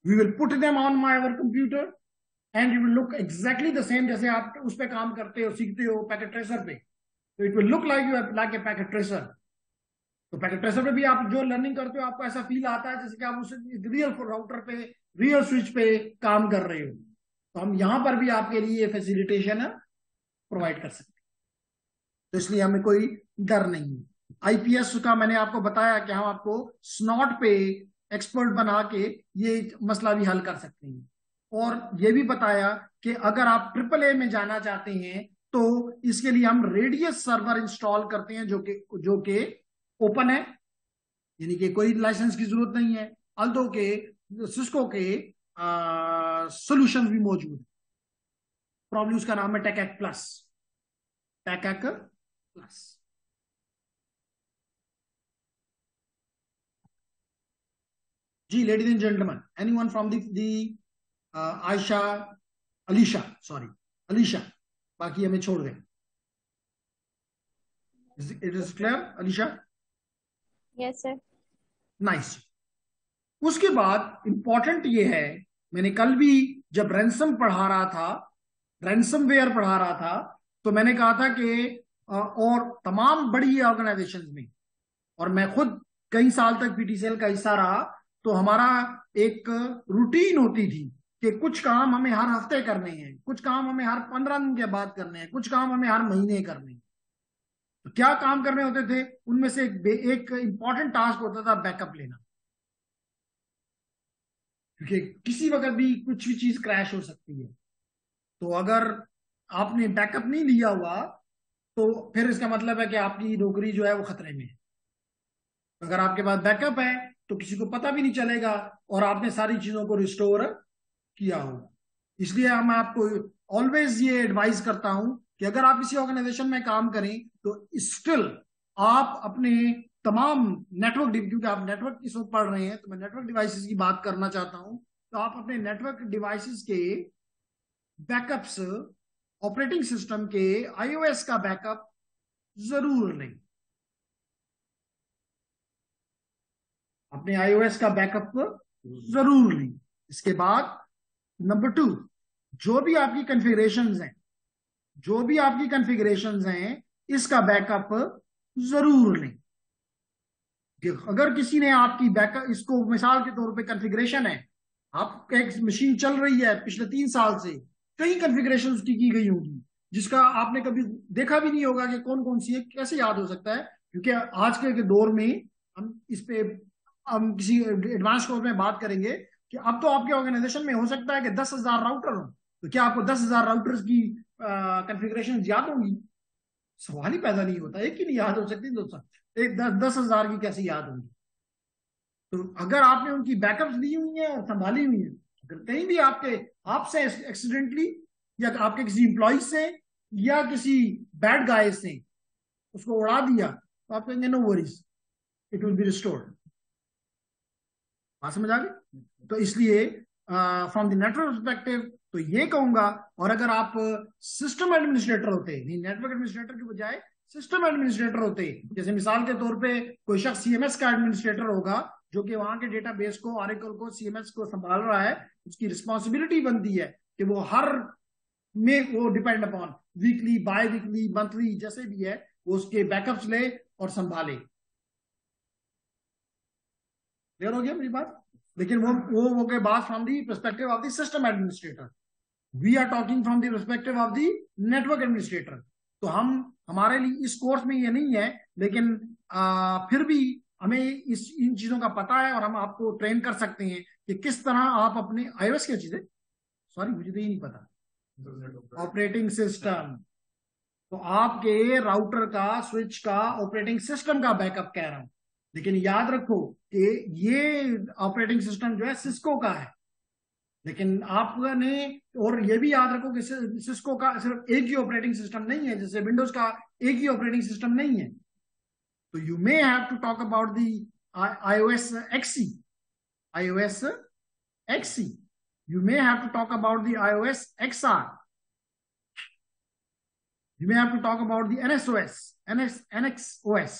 we will put them on my our computer and it will look exactly the same जैसे आप उस पर काम करते हो, सीखते हो पैकेट ट्रेसर पे, तो it will look like you like a packet tracer. तो पैकेट ट्रेसर पे भी आप जो लर्निंग करते हो आपको ऐसा फील आता है जैसे कि आप उस रियल राउटर पे, रियल स्विच पे काम कर रहे हो। तो हम यहां पर भी आपके लिए फैसिलिटेशन प्रोवाइड कर सकते हैं, तो इसलिए हमें कोई डर नहीं है। आईपीएस का मैंने आपको बताया कि हम आपको स्नॉट पे एक्सपर्ट बना के ये मसला भी हल कर सकते हैं, और ये भी बताया कि अगर आप ट्रिपल ए में जाना चाहते हैं तो इसके लिए हम रेडियस सर्वर इंस्टॉल करते हैं जो कि ओपन है, यानी कि कोई लाइसेंस की जरूरत नहीं है। अल्दो के, सिस्को के सॉल्यूशंस भी मौजूद है, प्रॉब्लम उसका नाम है टेकैक प्लस, टेकैक प्लस। जी ladies and gentleman, anyone from the Ayesha, Alisha, sorry Alisha, बाकी हमें छोड़ दें। It is clear Alisha? Yes sir. Nice. उसके बाद इंपॉर्टेंट ये है, मैंने कल भी जब रैंसम पढ़ा रहा था, रैंसमवेयर पढ़ा रहा था, तो मैंने कहा था कि और तमाम बड़ी ऑर्गेनाइजेशन में, और मैं खुद कई साल तक पीटीसीएल का हिस्सा रहा, तो हमारा एक रूटीन होती थी कि कुछ काम हमें हर हफ्ते करने हैं, कुछ काम हमें हर 15 दिन के बाद करने हैं, कुछ काम हमें हर महीने करने हैं। तो क्या काम करने होते थे? उनमें से एक इंपॉर्टेंट टास्क होता था बैकअप लेना, क्योंकि किसी वक्त भी कुछ भी चीज क्रैश हो सकती है। तो अगर आपने बैकअप नहीं लिया हुआ तो फिर इसका मतलब है कि आपकी नौकरी जो है वो खतरे में है। अगर आपके पास बैकअप है तो किसी को पता भी नहीं चलेगा और आपने सारी चीजों को रिस्टोर किया होगा। इसलिए मैं आपको ऑलवेज ये एडवाइस करता हूं कि अगर आप किसी ऑर्गेनाइजेशन में काम करें तो स्टिल आप अपने तमाम नेटवर्क, क्योंकि आप नेटवर्क की सब पढ़ रहे हैं तो मैं नेटवर्क डिवाइसेस की बात करना चाहता हूं, तो आप अपने नेटवर्क डिवाइसेस के बैकअप्स, ऑपरेटिंग सिस्टम के आईओएस का बैकअप जरूर लें। अपने iOS का बैकअप जरूर लें। इसके बाद नंबर 2, जो भी आपकी कॉन्फ़िगरेशंस हैं, जो भी आपकी कॉन्फ़िगरेशंस हैं, इसका बैकअप जरूर लें। कि अगर किसी ने आपकी बैकअप, इसको मिसाल के तौर पे कॉन्फ़िगरेशन है, आपका एक मशीन चल रही है पिछले 3 साल से, कई कॉन्फ़िगरेशन उसकी की गई होंगी जिसका आपने कभी देखा भी नहीं होगा कि कौन कौन सी है, कैसे याद हो सकता है? क्योंकि आज के दौर में हम इस पे, हम किसी एडवांस कोर्स में बात करेंगे कि अब तो आपके ऑर्गेनाइजेशन में हो सकता है कि 10,000 राउटर हो, तो क्या आपको 10,000 राउटर्स की कॉन्फ़िगरेशन याद होंगी? सवाल ही पैदा नहीं होता। एक ही नहीं याद हो सकती, दोस्तों एक 10,000 की कैसे याद होंगी? तो अगर आपने उनकी बैकअप्स ली हुई है और संभाली हुई है, अगर कहीं भी आपसे एक्सीडेंटली या आपके किसी इंप्लॉय से या किसी बैड गाय से उसको उड़ा दिया, तो आप कहेंगे no worries, it will be restored. बात समझ आ गई? तो इसलिए फ्रॉम द नेटवर्क परस्पेक्टिव तो ये कहूंगा। और अगर आप सिस्टम एडमिनिस्ट्रेटर होते, नहीं नेटवर्क एडमिनिस्ट्रेटर के बजाय सिस्टम एडमिनिस्ट्रेटर होते, जैसे मिसाल के तौर पे कोई शख्स सीएमएस का एडमिनिस्ट्रेटर होगा जो कि वहां के डेटाबेस को, ऑरेकल को, सीएमएस को संभाल रहा है, उसकी रिस्पॉन्सिबिलिटी बनती है कि वो हर में वो depend upon weekly, biweekly, monthly, जैसे भी है, वो उसके बैकअप्स ले और संभाले। क्लियर हो गया मेरी बात? लेकिन वो के बाद from the perspective of the system administrator, we are talking from the perspective of the network administrator. तो हमारे लिए इस कोर्स में ये नहीं है, लेकिन फिर भी हमें इन चीजों का पता है और हम आपको ट्रेन कर सकते हैं कि किस तरह आप अपने iOS क्या चीजें, सॉरी मुझे तो ये नहीं पता, ऑपरेटिंग सिस्टम। तो आपके राउटर का, स्विच का, ऑपरेटिंग सिस्टम का बैकअप कह रहा हूं। लेकिन याद रखो कि ये ऑपरेटिंग सिस्टम जो है सिस्को का है, लेकिन आपने, और ये भी याद रखो कि सिस्को का सिर्फ एक ही ऑपरेटिंग सिस्टम नहीं है, जैसे विंडोज का एक ही ऑपरेटिंग सिस्टम नहीं है। तो you may have to talk about the iOS XE, iOS XE, you may have to talk about the iOS XR, you may have to talk about the NXOS.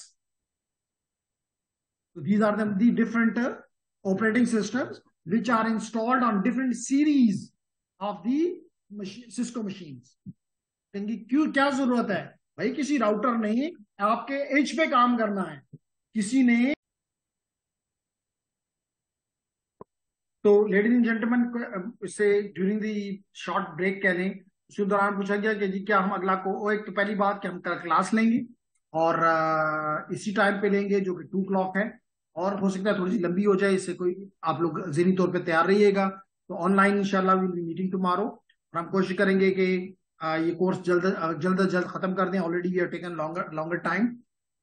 So these are the different operating systems which are installed on different series of the Cisco machines. क्यों, क्या जरूरत है भाई? किसी router ने आपके as पे काम करना है, किसी ने। तो लेडीज एंड जेंटलमैन, इससे ड्यूरिंग दी शॉर्ट ब्रेक कह लें, उसी दौरान पूछा गया कि जी क्या हम अगला को, एक तो पहली बात कि हम कल क्लास लेंगे और इसी टाइम पे लेंगे जो कि 2 o'clock है, और हो सकता है थोड़ी सी लंबी हो जाए, इससे कोई आप लोग ज़हनी तौर पे तैयार रहिएगा। तो ऑनलाइन इंशाल्लाह विल बी मीटिंग टुमारो, और हम कोशिश करेंगे कि ये कोर्स जल्द खत्म कर दें। Already we have taken longer time,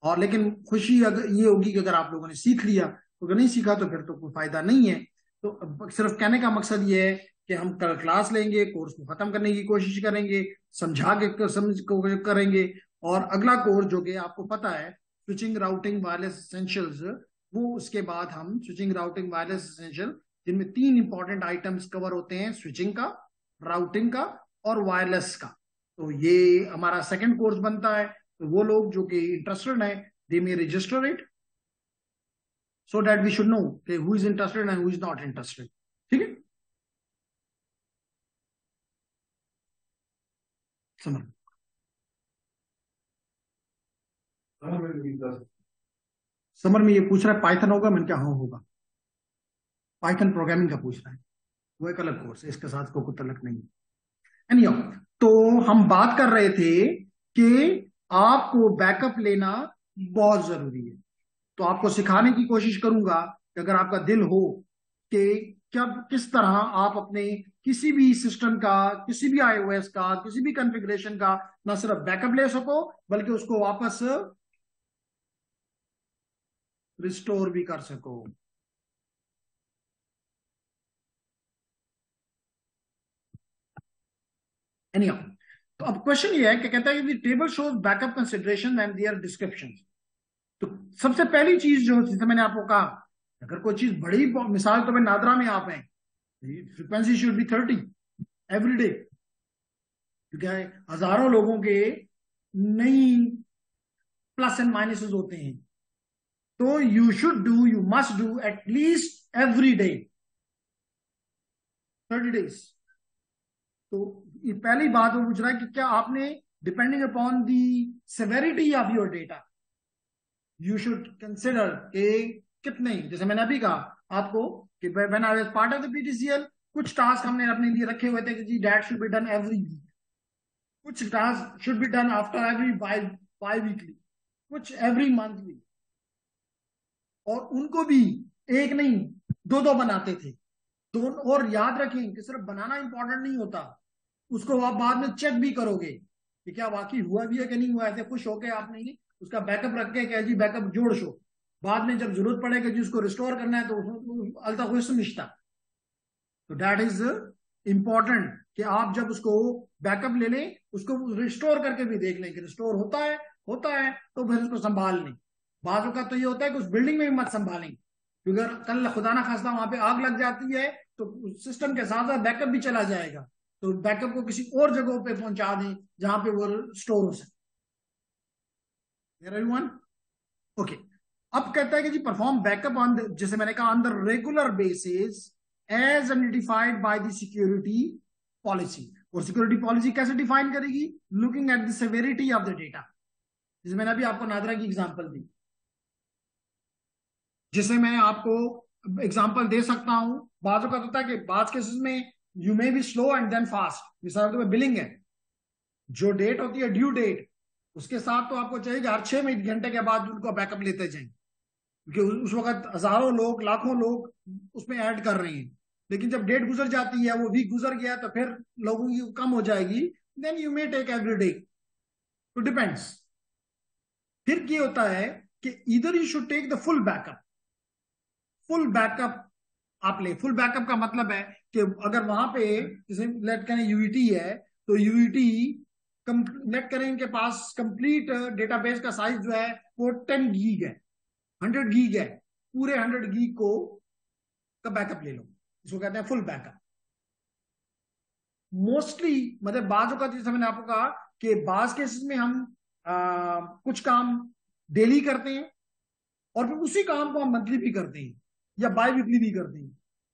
और लेकिन खुशी अगर ये होगी कि अगर आप लोगों ने सीख लिया, तो अगर नहीं सीखा तो फिर तो कोई फायदा नहीं है। तो सिर्फ कहने का मकसद ये है कि हम कल क्लास लेंगे, कोर्स को खत्म करने की कोशिश करेंगे, समझा के समझ को करेंगे, और अगला कोर्स जो कि आपको पता है स्विचिंग राउटिंग वायरलेस एसेंशियल्स, वो उसके बाद हम स्विचिंग राउटिंग वायरलेस एसेंशियल, जिनमें 3 इंपॉर्टेंट आइटम्स कवर होते हैं, स्विचिंग का, राउटिंग का और वायरलेस का। तो ये हमारा सेकंड कोर्स बनता है। तो वो लोग जो कि इंटरेस्टेड हैं, they may register it, so that we should know okay, who is interested and who is not interested. ठीक है? समझ, समर में ये पूछ रहा है पाइथन होगा? मैंने क्या, हाँ होगा। पाइथन प्रोग्रामिंग का पूछ रहा है, वो एक अलग कोर्स है, इसके साथ कोई तलक नहीं है। एनीहाउ, तो हम बात कर रहे थे कि आपको बैकअप लेना बहुत जरूरी है। तो आपको सिखाने की कोशिश करूंगा कि अगर आपका दिल हो कि कब किस तरह आप अपने किसी भी सिस्टम का, किसी भी iOS का, किसी भी कॉन्फ़िगरेशन का ना सिर्फ बैकअप ले सको, बल्कि उसको वापस रिस्टोर भी कर सको। एनीहाउ, तो अब क्वेश्चन ये है कि कहता है कि table shows backup consideration and there description. तो सबसे पहली चीज जो, जैसे मैंने आपको कहा, अगर कोई चीज बड़ी, मिसाल तो मैं नादरा में आप हैं, frequency should be 30 every day, क्योंकि हजारों लोगों के नई प्लस एंड माइनसेस होते हैं। तो you must do at least every day 30 days। तो ये पहली बात वो पूछ रहा है कि क्या आपने depending upon the severity of your data you should consider के कितने, जैसे मैंने अभी कहा आपको कि when I was part of the PTCL, कुछ टास्क हमने अपने लिए रखे हुए थे कि जी that should be done every week, कुछ task should be done after every biweekly, कुछ एवरी मंथली, और उनको भी एक नहीं दो दो बनाते थे दोनों। और याद रखें कि सिर्फ बनाना इंपॉर्टेंट नहीं होता, उसको आप बाद में चेक भी करोगे कि क्या वाकई हुआ भी है कि नहीं हुआ। ऐसे खुश होके आप नहीं उसका बैकअप रख के क्या जी बैकअप जोड़ शो, बाद में जब जरूरत पड़ेगा जी उसको रिस्टोर करना है तो अलता खुश मिश्ता। तो दैट इज इंपॉर्टेंट कि आप जब उसको बैकअप ले लें उसको रिस्टोर करके भी देख लें कि रिस्टोर होता है तो फिर उसको संभाल लें। बाजू का तो ये होता है कि उस बिल्डिंग में भी मत संभालें, क्योंकि अगर कल खुदा ना खास्ता वहां पे आग लग जाती है तो सिस्टम के साथ साथ बैकअप भी चला जाएगा। तो बैकअप को किसी और जगह पे पहुंचा दें जहां पे वो स्टोर हो सके। Everyone okay. अब कहता है कि जी परफॉर्म बैकअप ऑन, जैसे मैंने कहा, on the regular basis as identified by the security policy. और सिक्योरिटी पॉलिसी कैसे डिफाइन करेगी? Looking at the severity of the data. जैसे मैंने अभी आपको नादरा की एग्जांपल दी, जिसे मैं आपको एग्जांपल दे सकता हूं। बाजू का होता है कि बाज केसेस में you may be slow and then fast. मिसाल के बिलिंग है, जो डेट होती है ड्यू डेट, उसके साथ तो आपको चाहिए कि हर 6 घंटे के बाद उनको बैकअप लेते जाएं, क्योंकि उस वक्त हजारों लोग लाखों लोग उसमें ऐड कर रहे हैं। लेकिन जब डेट गुजर जाती है, वो वीक गुजर गया, तो फिर लोगों की कम हो जाएगी, then you may take every day, तो डिपेंड्स। फिर क्या होता है कि इधर you should take the full backup. Full backup आप ले। फुल बैकअप का मतलब है कि अगर वहां पे जैसे लेट करें यूईटी है, तो यूईटी लेट करें इनके पास कंप्लीट डेटाबेस का साइज जो है वो 10 गीग है, 100 गीग है। पूरे 100 गीग को का बैकअप ले लो, इसको कहते हैं फुल बैकअप। मोस्टली मतलब बाजों का, जैसे मैंने आपको कहा कि बाज केसेस में हम कुछ काम डेली करते हैं और फिर उसी काम को हम मंथली भी करते हैं या बाई वीकली भी करते हैं।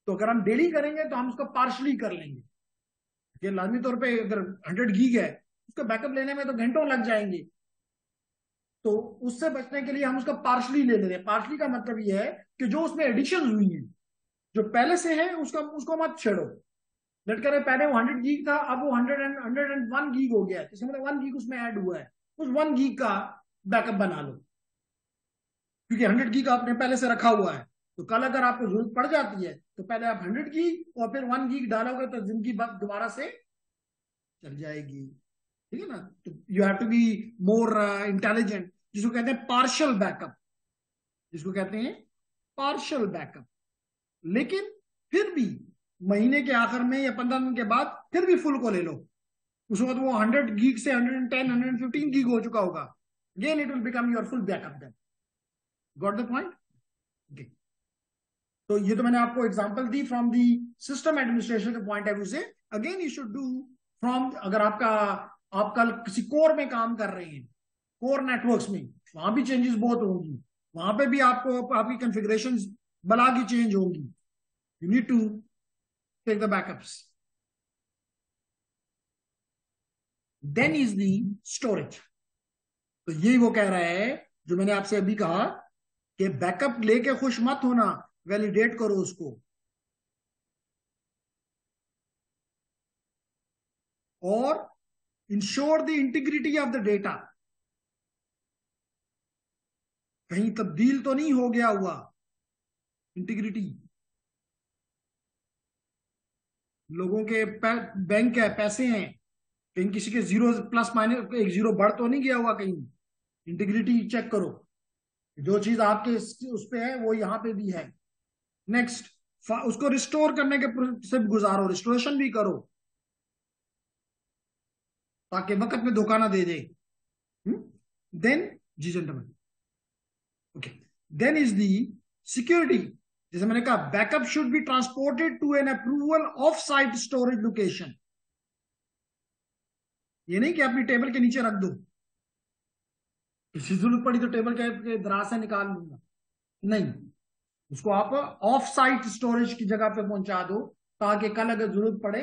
तो अगर हम डेली करेंगे तो हम उसको पार्शली कर लेंगे, कि लाजमी तौर पे अगर 100 गीग है उसका बैकअप लेने में तो घंटों लग जाएंगे। तो उससे बचने के लिए हम उसका पार्शली ले लेते हैं। पार्शली का मतलब ये है कि जो उसमें एडिशन हुई है, जो पहले से है उसको मत छेड़ो। लेट करें पहले वो 100 गीग था, अब वो 101 गीग हो गया, इसका मतलब 1 गीग उसमें ऐड हुआ है। उस 1 गीग का बैकअप बना लो, क्योंकि 100 गीग आपने पहले से रखा हुआ है। तो कल अगर आपको जरूरत पड़ जाती है तो पहले आप 100 गीग और फिर 1 गीग डालोगे तो जिंदगी दोबारा से चल जाएगी। ठीक है ना? तो you have to be more intelligent, जिसको कहते हैं पार्शियल बैकअप, जिसको कहते हैं पार्शियल बैकअप। लेकिन फिर भी महीने के आखिर में या 15 दिन के बाद फिर भी फुल को ले लो। उस वक्त वो 100 गीग से 110 115 गीग हो चुका होगा, again it will become your full backup then. Got the point? तो ये तो मैंने आपको एग्जांपल दी फ्रॉम दी सिस्टम एडमिनिस्ट्रेशन के पॉइंट ऑफ व्यू से। Again you should do from, अगर आप कल किसी कोर में काम कर रहे हैं, कोर नेटवर्क्स में, वहां भी चेंजेस बहुत होंगी। वहां पे भी आपको आपकी कॉन्फ़िगरेशन बला की चेंज होंगी। You need to take the backups. Then is the storage. तो यही वो कह रहा है जो मैंने आपसे अभी कहा कि बैकअप लेके खुश मत होना, वैलिडेट करो उसको। और ensure the integrity of the data, कहीं तब्दील तो नहीं हो गया हुआ। इंटीग्रिटी, लोगों के बैंक है, पैसे हैं, कहीं किसी के जीरो प्लस माइनस एक जीरो बढ़ तो नहीं गया हुआ कहीं। इंटीग्रिटी चेक करो, जो चीज आपके उस पे है वो यहां पे भी है। नेक्स्ट, उसको रिस्टोर करने के से भी गुजारो, रिस्टोरेशन भी करो, ताकि वक्त में धोखा ना दे दे। देन जी gentleman okay, then is the security. जैसे मैंने कहा backup should be transported to an approval off site storage location. ये नहीं कि अपनी टेबल के नीचे रख दो, किसी जरूरत पड़ी तो टेबल के दराज से निकाल लूंगा। नहीं, उसको आप ऑफ साइट स्टोरेज की जगह पे पहुंचा दो, ताकि कल अगर जरूरत पड़े,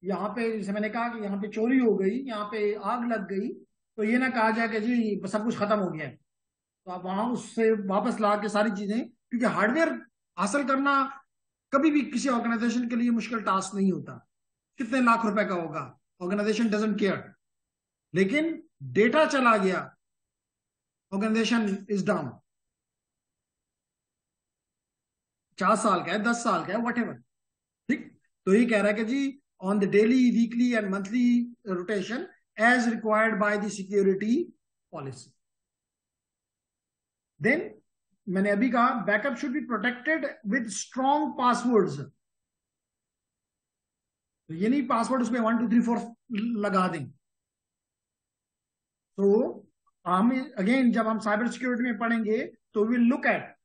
यहाँ पे जैसे मैंने कहा कि यहाँ पे चोरी हो गई, यहाँ पे आग लग गई, तो ये ना कहा जाए कि जी सब कुछ खत्म हो गया है, तो आप वहां उससे वापस ला के सारी चीजें, क्योंकि हार्डवेयर हासिल करना कभी भी किसी ऑर्गेनाइजेशन के लिए मुश्किल टास्क नहीं होता। कितने लाख रुपए का होगा, ऑर्गेनाइजेशन डजंट केयर। लेकिन डेटा चला गया, ऑर्गेनाइजेशन इज डाउन। 4 साल का है, 10 साल का है, वट एवर। ठीक। तो ये कह रहा है कि जी on the daily, weekly and monthly rotation as required by the security policy. Then मैंने अभी कहा backup should be protected with strong passwords. तो ये नहीं पासवर्ड उसमें 1 2 3 4 लगा दें। तो हम अगेन जब हम साइबर सिक्योरिटी में पढ़ेंगे तो विल लुक एट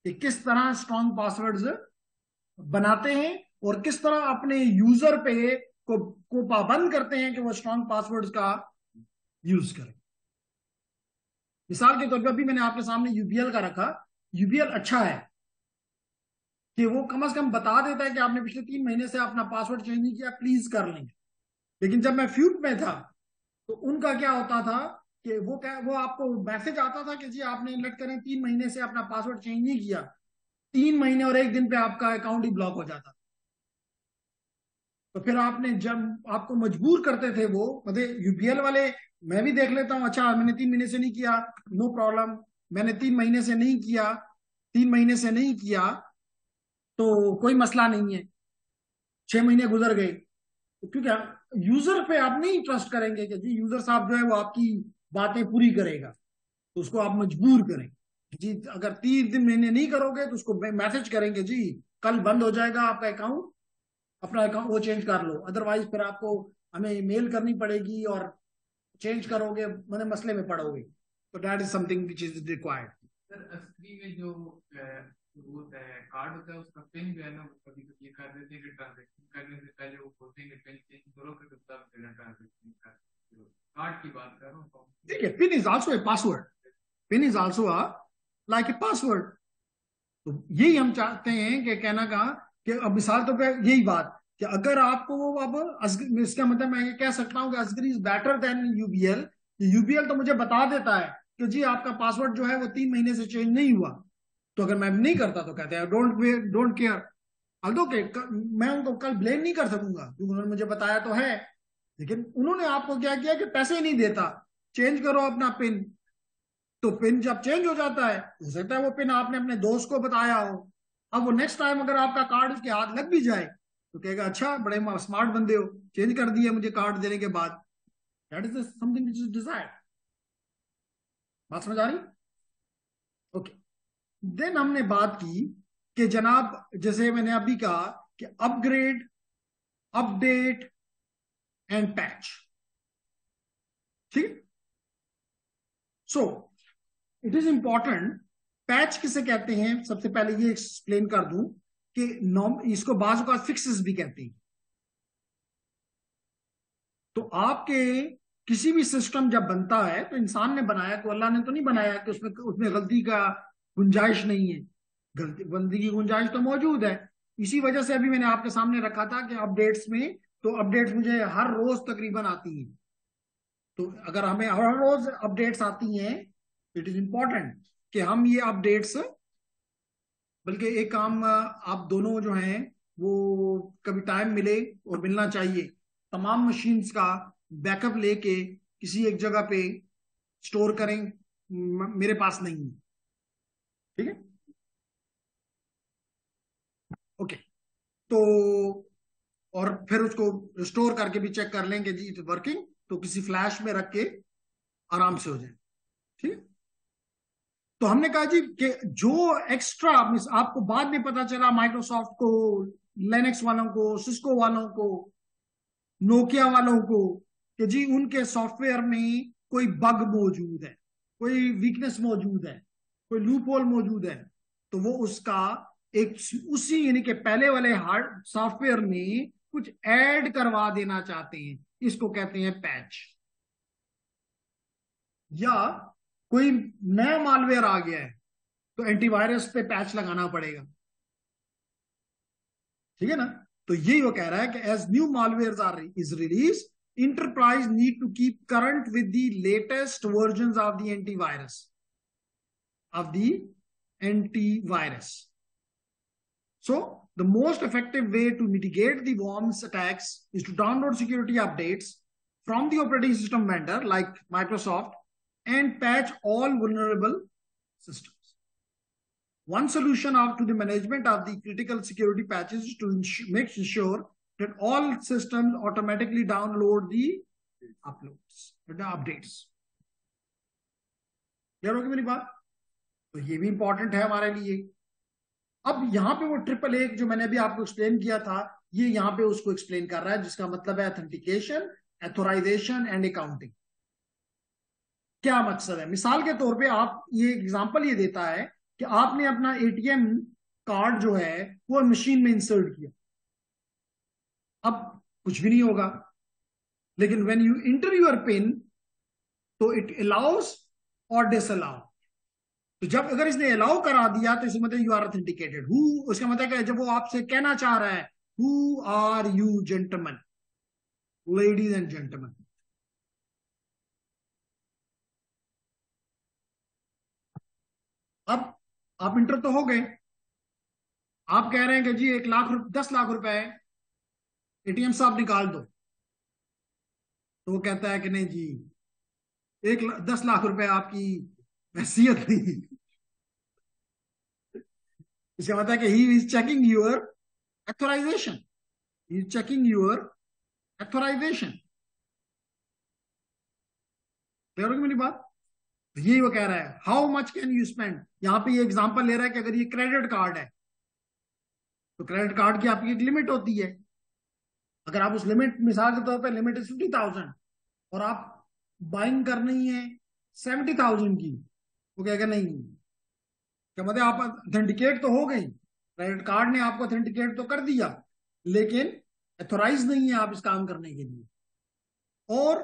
कि किस तरह स्ट्रॉन्ग पासवर्ड्स बनाते हैं और किस तरह अपने यूजर पे को पाबंद करते हैं कि वो स्ट्रॉन्ग पासवर्ड्स का यूज करें। मिसाल के तौर पे अभी मैंने आपके सामने यूबीएल का रखा। यूबीएल अच्छा है कि वो कम से कम बता देता है कि आपने पिछले 3 महीने से अपना पासवर्ड चेंज नहीं किया, प्लीज कर लेंगे। लेकिन जब मैं फ्यूट में था तो उनका क्या होता था कि वो आपको मैसेज आता था कि जी आपने लेट करें 3 महीने से अपना पासवर्ड चेंज नहीं किया, 3 महीने और 1 दिन पे आपका अकाउंट ही ब्लॉक हो जाता। तो फिर आपने जब आपको मजबूर करते थे वो मतलब यूपीएल वाले, मैं भी देख लेता हूँ, अच्छा मैंने 3 महीने से नहीं किया, नो प्रॉब्लम, मैंने 3 महीने से नहीं किया, 3 महीने से नहीं किया तो कोई मसला नहीं है, 6 महीने गुजर गए। तो क्योंकि यूजर पे आप नहीं ट्रस्ट करेंगे कि जी यूजर साहब जो है वो आपकी बातें पूरी करेगा, तो उसको आप मजबूर करें जी, अगर 3 महीने नहीं करोगे तो उसको मैसेज करेंगे जी कल बंद हो जाएगा आपका अकाउंट, अपना अकाउंट वो चेंज कर लो, अदरवाइज फिर आपको हमें मेल करनी पड़ेगी और चेंज करोगे मतलब मसले में पड़ोगे। तो that is something which is required. Sir असली में जो वो होता है कार्ड होता है उसका पिन जो है ना, कभी कभी ये कर देते हैं कि ट्रांजेक्शन करने से पहले वो बोलते हैं कि पिन चेंज करो फिर तब ट्रांजेक्शन कर। कार्ड की बात कर रहा हूँ। देखिए pin is also a password, pin is also a like a password. तो यही हम चाहते हैं कि कहना का कि अब मिसाल तो यही बात कि अगर आपको वो अब इसका मतलब मैं ये कह सकता हूं कि Asghari is better than UBL. UBL तो मुझे बता देता है कि जी आपका पासवर्ड जो है वो 3 महीने से चेंज नहीं हुआ, तो अगर मैं नहीं करता तो कहते हैं डोंट केयर। अल्दो के मैं उनको कल ब्लेम नहीं कर सकूंगा क्योंकि उन्होंने मुझे बताया तो है, लेकिन उन्होंने आपको क्या किया कि पैसे ही नहीं देता, चेंज करो अपना पिन। तो पिन जब चेंज हो जाता है हो सकता है वो पिन आपने अपने दोस्त को बताया हो, अब वो नेक्स्ट टाइम अगर आपका कार्ड उसके हाथ लग भी जाए तो कहेगा अच्छा बड़े स्मार्ट बंदे हो, चेंज कर दिया मुझे कार्ड देने के बाद। That is something which is desired. बात समझ आ रही? ओके। देन हमने बात की कि जनाब जैसे मैंने अभी कहा कि अपग्रेड, अपडेट एंड पैच। ठीक। So it is important, patch किसे कहते हैं सबसे पहले ये एक्सप्लेन कर दूं कि इसको बाजू का फिक्सेस भी कहते हैं। तो आपके किसी भी सिस्टम जब बनता है तो इंसान ने बनाया, तो अल्लाह ने तो नहीं बनाया कि उसमें उसमें गलती का गुंजाइश नहीं है, गलती की गुंजाइश तो मौजूद है। इसी वजह से अभी मैंने आपके सामने रखा था कि अपडेट्स में, तो अपडेट्स मुझे हर रोज तकरीबन आती हैं। तो अगर हमें हर रोज अपडेट्स आती हैं, इट इज इंपॉर्टेंट कि हम ये अपडेट्स, बल्कि एक काम आप दोनों जो हैं वो कभी टाइम मिले और मिलना चाहिए, तमाम मशीन्स का बैकअप लेके किसी एक जगह पे स्टोर करें। मेरे पास नहीं है। ठीक है। ओके। तो और फिर उसको स्टोर करके भी चेक कर लेंगे जी इट वर्किंग, तो किसी फ्लैश में रख के आराम से हो जाए। ठीक है। तो हमने कहा जी कि जो एक्स्ट्रा आपको बाद में पता चला माइक्रोसॉफ्ट को, लिनक्स वालों को, सिस्को वालों को, नोकिया वालों को, कि जी उनके सॉफ्टवेयर में कोई बग मौजूद है, कोई वीकनेस मौजूद है, कोई लूप होल मौजूद है, तो वो उसका एक उसी यानी कि पहले वाले हार्ड सॉफ्टवेयर में कुछ ऐड करवा देना चाहते हैं, इसको कहते हैं पैच। या कोई नया मालवेयर आ गया है, तो एंटीवायरस पे पैच लगाना पड़ेगा, ठीक है ना। तो यही वो कह रहा है कि as new malware are is release, enterprise need to keep current with the latest version of the antivirus So the most effective way to mitigate the worms attacks is to download security updates from the operating system vendor like Microsoft and patch all vulnerable systems. One solution to the management of the critical security patches is to make sure that all systems automatically download the updates. Clear होगी मेरी बात? तो ये भी important है हमारे लिए। अब यहां पे वो ट्रिपल ए जो मैंने अभी आपको एक्सप्लेन किया था, ये यहां पे उसको एक्सप्लेन कर रहा है, जिसका मतलब है ऑथेंटिकेशन, एथोराइजेशन एंड अकाउंटिंग। क्या मकसद है? मिसाल के तौर पे आप ये एग्जांपल ये देता है कि आपने अपना एटीएम कार्ड जो है वो मशीन में इंसर्ट किया, अब कुछ भी नहीं होगा, लेकिन when you inter your pin तो इट अलाउज और डिसअलाउ। तो जब अगर इसने अलाउ करा दिया तो इसका मतलब यू आर ऑथेंटिकेटेड। हु, उसका मतलब है जब वो आपसे कहना चाह रहा है who are you gentleman, ladies and gentleman. अब आप इंटर तो हो गए, आप कह रहे हैं कि जी 10 लाख रुपए है, एटीएम साहब निकाल दो। तो वो कहता है कि नहीं जी 10 लाख रुपए आपकी हैसियत नहीं। इसका मतलब है कि he is checking your authorisation, he is checking your authorisation. Clear होगी मेरी बात? यही वो कह रहा है how much can you spend. यहां पे ये एग्जांपल ले रहा है कि अगर ये क्रेडिट कार्ड है तो क्रेडिट कार्ड की आपकी एक लिमिट होती है। अगर आप उस लिमिट, मिसाल के तौर पे लिमिट इज 50,000 और आप बाइंग करनी है 70,000 की, वो कहेगा नहीं। क्या मतलब आप ऑथेंटिकेट तो हो गई, क्रेडिट कार्ड ने आपको ऑथेंटिकेट तो कर दिया, लेकिन एथोराइज नहीं है आप इस काम करने के लिए। और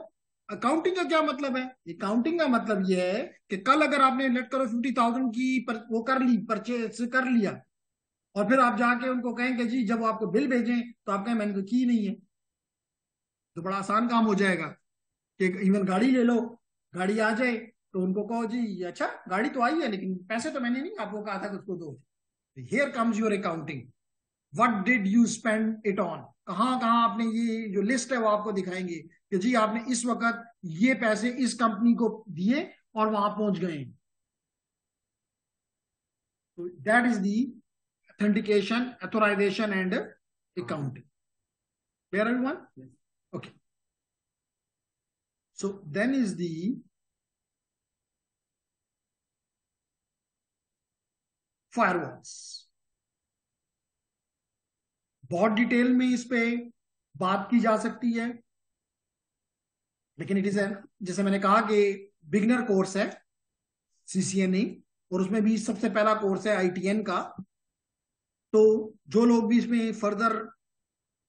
अकाउंटिंग का क्या मतलब है? अकाउंटिंग का मतलब यह है कि कल अगर आपने लेट करो 50,000 की वो कर ली, परचेज कर लिया, और फिर आप जाके उनको कहें कि जी जब वो आपको बिल भेजें तो आप कहें मैंने तो की नहीं है, तो बड़ा आसान काम हो जाएगा कि इवन गाड़ी ले लो, गाड़ी आ जाए तो उनको कहो जी अच्छा गाड़ी तो आई है लेकिन पैसे तो मैंने नहीं आपको कहा था कि उसको दो। Here comes your accounting, what did you spend it on. कहां कहां आपने, ये जो लिस्ट है वो आपको दिखाएंगे कि जी आपने इस वक्त ये पैसे इस कंपनी को दिए और वहां पहुंच गए। तो that is the authentication, authorization and accounting. Clear everyone? Yes. Okay. So then is the firewalls. बहुत डिटेल में इस पे बात की जा सकती है, लेकिन इट इज जैसे मैंने कहा कि बिगनर कोर्स है CCNA, और उसमें भी सबसे पहला कोर्स है ITN का। तो जो लोग भी इसमें फर्दर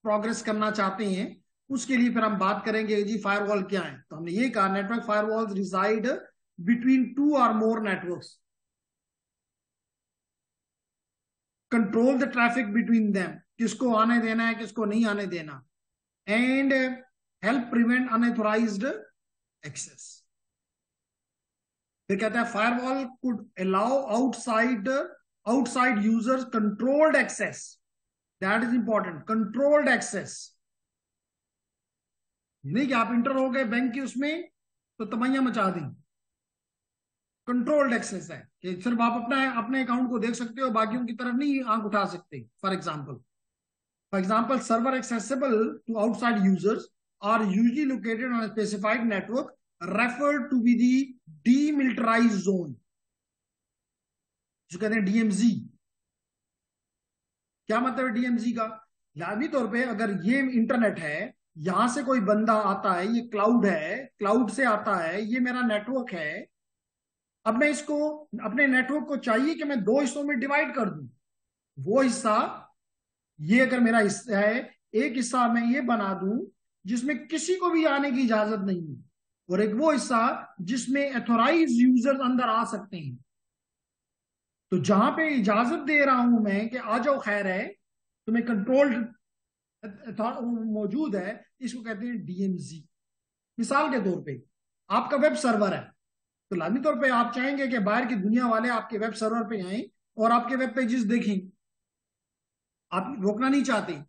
प्रोग्रेस करना चाहते हैं उसके लिए फिर हम बात करेंगे जी फायरवॉल क्या है। तो हमने ये कहा नेटवर्क फायरवॉल्स रिसाइड बिटवीन 2 और more networks, control the traffic between them, किसको आने देना है किसको नहीं आने देना, and help prevent unauthorized access. फिर कहता है firewall could allow outside users controlled access. That is important, controlled access। नहीं कि आप इंटर हो गए बैंक की उसमें तो तमैया मचा दें। कंट्रोल्ड एक्सेस है कि सिर्फ आप अपने अकाउंट को देख सकते हो, बाकियों की तरफ नहीं आंख उठा सकते। For example server accessible to outside users are usually located on specified network referred to be the demilitarized zone, जो कहते हैं DMZ। क्या मतलब है DMZ का? लाजमी तौर पे अगर ये इंटरनेट है, यहां से कोई बंदा आता है, ये क्लाउड है, क्लाउड से आता है, ये मेरा नेटवर्क है, अब मैं इसको अपने नेटवर्क को चाहिए कि मैं 2 हिस्सों में डिवाइड कर दूं। वो हिस्सा, ये अगर मेरा हिस्सा है, एक हिस्सा मैं ये बना दूं जिसमें किसी को भी आने की इजाजत नहीं है, और एक वो हिस्सा जिसमें एथोराइज यूजर्स अंदर आ सकते हैं। तो जहां पे इजाजत दे रहा हूं मैं कि आ जाओ खैर है, तुम्हें कंट्रोल्ड मौजूद है, इसको कहते हैं डीएमजी। मिसाल के तौर पे आपका वेब सर्वर है, तो लाजमी तौर पे आप चाहेंगे कि बाहर की दुनिया वाले आपके वेब सर्वर पे आए और आपके वेब पेजेस देखें, आप रोकना नहीं चाहते।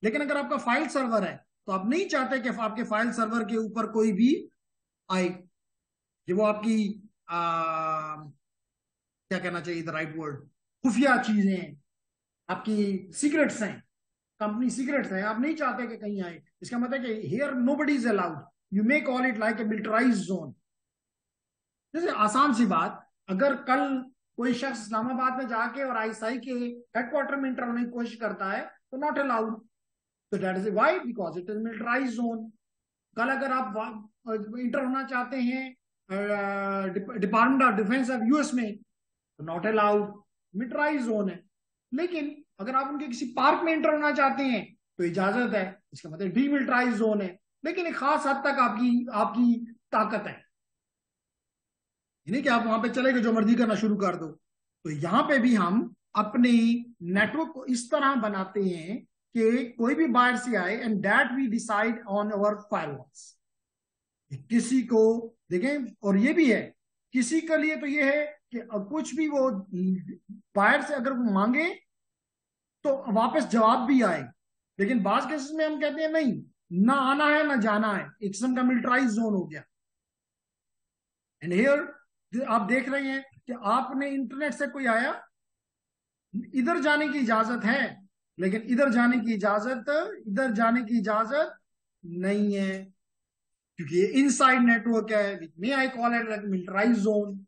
लेकिन अगर आपका फाइल सर्वर है तो आप नहीं चाहते कि आपके फाइल सर्वर के ऊपर कोई भी आए, कि वो आपकी क्या कहना चाहिए द राइट वर्ड, खुफिया चीजें हैं, आपकी सीक्रेट्स हैं, कंपनी सीक्रेट्स हैं, आप नहीं चाहते कि कहीं आए। इसका मतलब कि here nobody is allowed, you may call it like a militarise zone. जैसे आसान सी बात, अगर कल कोई शख्स इस्लामाबाद में जाके और आईएसआई के हेडक्वार्टर में इंटर होने की कोशिश करता है तो नॉट अलाउड। तो that is why, because it is militarize zone. कल अगर आप इंटर होना चाहते हैं Department of Defense of US में तो नॉट अलाउड, मिलिटराइज जोन है। लेकिन अगर आप उनके किसी पार्क में इंटर होना चाहते हैं तो इजाजत है, इसका मतलब डीमिलिटराइज जोन है, लेकिन एक खास हद तक आपकी आपकी ताकत है, नहीं कि आप वहां पे चले गए जो मर्जी करना शुरू कर दो। तो यहां पे भी हम अपने नेटवर्क को इस तरह बनाते हैं कि कोई भी बाहर से आए and that we decide on our firewalls. किसी को देखें, और ये भी है किसी के लिए तो ये है कि कुछ भी वो बाहर से अगर वो मांगे तो वापस जवाब भी आए। लेकिन बाज केसेस में हम कहते हैं नहीं, ना आना है ना जाना है, एक किस्म का मिलिटराइज जोन हो गया। एंड हियर आप देख रहे हैं कि आपने इंटरनेट से कोई आया, इधर जाने की इजाजत है, लेकिन इधर जाने की इजाजत नहीं है, क्योंकि ये इनसाइड नेटवर्क है, may I call it like militarize zone.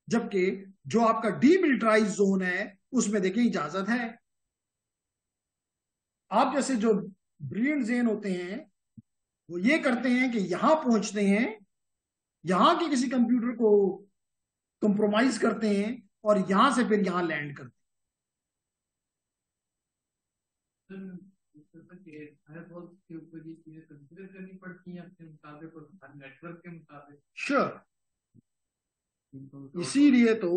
जबकि जो आपका डीमिलिटराइज जोन है उसमें देखिए इजाजत है। आप जैसे जो ब्रिलियंट ज़ेन होते हैं वो ये करते हैं कि यहां पहुंचते हैं, यहां के किसी कंप्यूटर को कंप्रोमाइज करते हैं और यहां से फिर यहां लैंड करते नेटवर्क हैं। श्योर, इसीलिए तो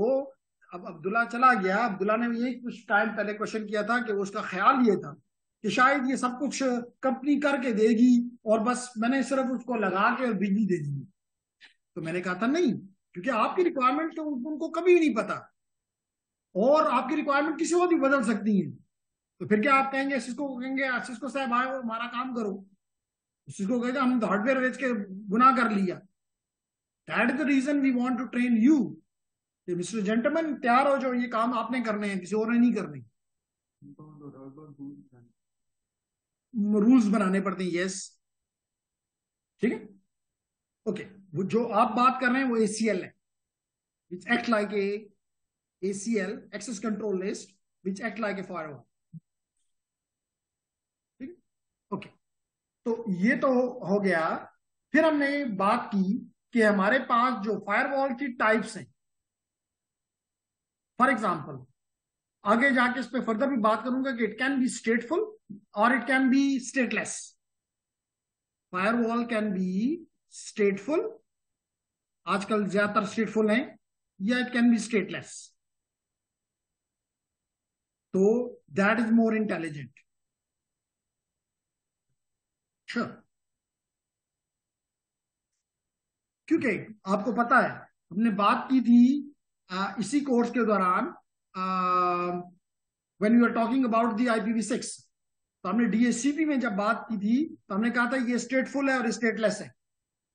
अब अब्दुल्ला चला गया, अब्दुल्ला ने यही कुछ टाइम पहले क्वेश्चन किया था कि उसका ख्याल ये था कि शायद ये सब कुछ कंपनी करके देगी और बस मैंने सिर्फ उसको लगा के और बिजली दे दी। तो मैंने कहा था नहीं, क्योंकि आपकी रिक्वायरमेंट तो उनको कभी नहीं पता, और आपकी रिक्वायरमेंट किसी और भी बदल सकती है। तो फिर क्या आप कहेंगे सिस्को को, कहेंगे सिस्को साहब आए हमारा काम करो, सिस्को कहेगा हमने हार्डवेयर बेच के गुनाह कर लिया। That is the reason we want to train you, mister gentleman तैयार हो जो ये काम आपने करने हैं, किसी और ने नहीं करने। रूल्स बनाने पड़ते हैं, यस, ठीक है, ओके। वो जो आप बात कर रहे हैं वो एसीएल है, which act like a ACL, access control list, which act like a firewall, ठीक है, ओके। तो ये तो हो गया। फिर हमने बात की कि हमारे पास जो फायरवॉल की टाइप्स हैं, फॉर एग्जांपल आगे जाके इस पे फर्दर भी बात करूंगा कि इट कैन बी स्टेटफुल और it can be stateless. Firewall can be stateful, आजकल ज्यादातर स्टेटफुल हैं, या इट कैन बी स्टेटलेस। तो that is more intelligent. Sure, क्योंकि आपको पता है हमने बात की थी इसी कोर्स के दौरान when we are talking about the IPv6, तो हमने DHCP में जब बात की थी तो हमने कहा था ये स्टेटफुल है और स्टेटलेस है।